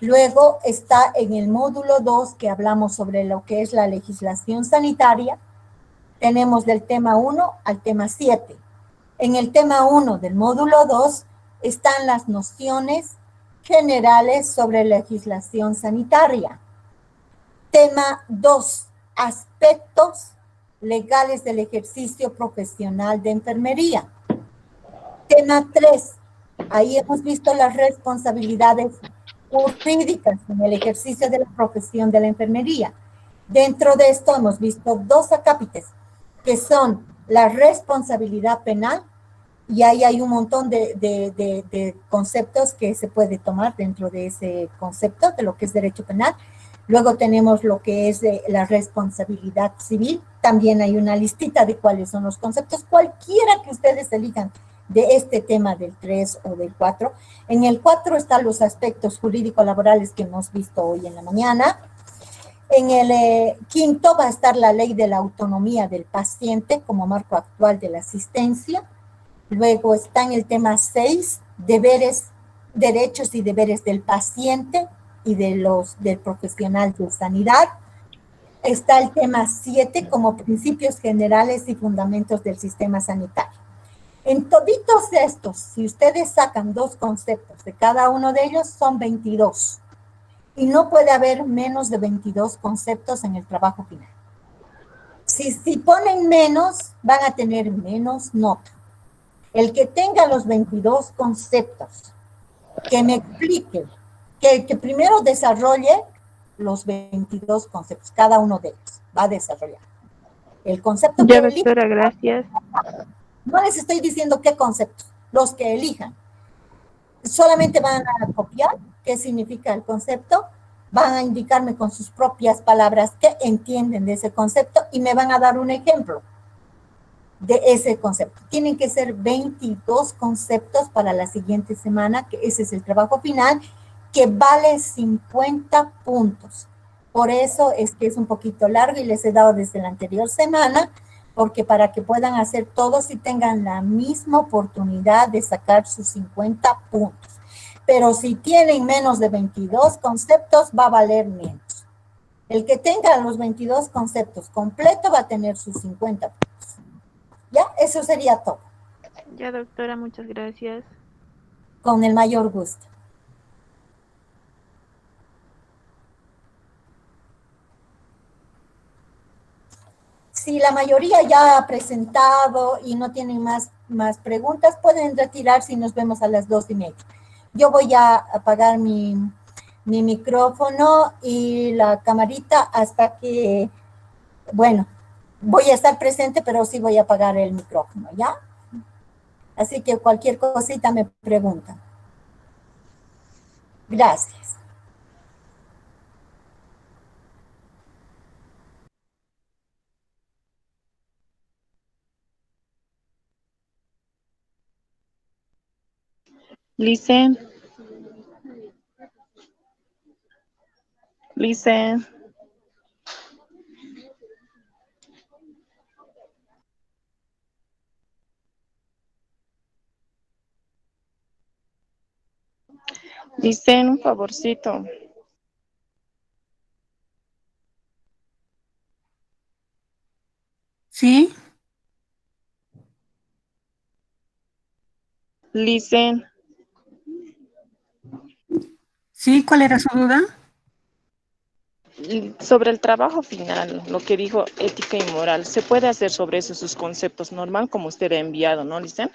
A: Luego está en el módulo 2 que hablamos sobre lo que es la legislación sanitaria. Tenemos del tema 1 al tema 7. En el tema 1 del módulo 2 están las nociones generales sobre legislación sanitaria. Tema 2, aspectos legales del ejercicio profesional de enfermería. Tema 3, ahí hemos visto las responsabilidades jurídicas en el ejercicio de la profesión de la enfermería. Dentro de esto hemos visto 2 acápites, que son la responsabilidad penal, y ahí hay un montón de conceptos que se puede tomar dentro de ese concepto de lo que es derecho penal. Luego tenemos lo que es la responsabilidad civil. También hay una listita de cuáles son los conceptos, cualquiera que ustedes elijan de este tema del 3 o del 4. En el 4 están los aspectos jurídico-laborales que hemos visto hoy en la mañana. En el 5 va a estar la ley de la autonomía del paciente como marco actual de la asistencia. Luego está en el tema 6, derechos y deberes del paciente y del profesional de sanidad. Está el tema 7 como principios generales y fundamentos del sistema sanitario. En toditos estos, si ustedes sacan 2 conceptos de cada uno de ellos, son 22. Y no puede haber menos de 22 conceptos en el trabajo final. Si ponen menos, van a tener menos nota. El que tenga los 22 conceptos, que me explique, que primero desarrolle los 22 conceptos, cada uno de ellos va a desarrollar. El concepto
I: Ya,
A: que
I: doctora, gracias.
A: no les estoy diciendo qué conceptos, los que elijan. Solamente van a copiar qué significa el concepto, van a indicarme con sus propias palabras qué entienden de ese concepto y me van a dar un ejemplo de ese concepto. Tienen que ser 22 conceptos para la siguiente semana, que ese es el trabajo final, que vale 50 puntos. Por eso es que es un poquito largo y les he dado desde la anterior semana, porque para que puedan hacer todos y tengan la misma oportunidad de sacar sus 50 puntos. Pero si tienen menos de 22 conceptos, va a valer menos. El que tenga los 22 conceptos completo va a tener sus 50 puntos. ¿Ya? Eso sería todo.
I: Ya, doctora, muchas gracias.
A: Con el mayor gusto. Si la mayoría ya ha presentado y no tienen más preguntas, pueden retirarse y nos vemos a las 2:30. Yo voy a apagar mi micrófono y la camarita hasta que, bueno, voy a estar presente, pero sí voy a apagar el micrófono, ¿ya? Así que cualquier cosita me preguntan. Gracias.
H: Listen. Listen. Listen, un favorcito.
F: ¿Sí?
H: Listen.
F: ¿Sí? ¿Cuál era su duda?
H: Sobre el trabajo final, lo que dijo ética y moral, ¿se puede hacer sobre eso sus conceptos normal como usted ha enviado, no, Listen?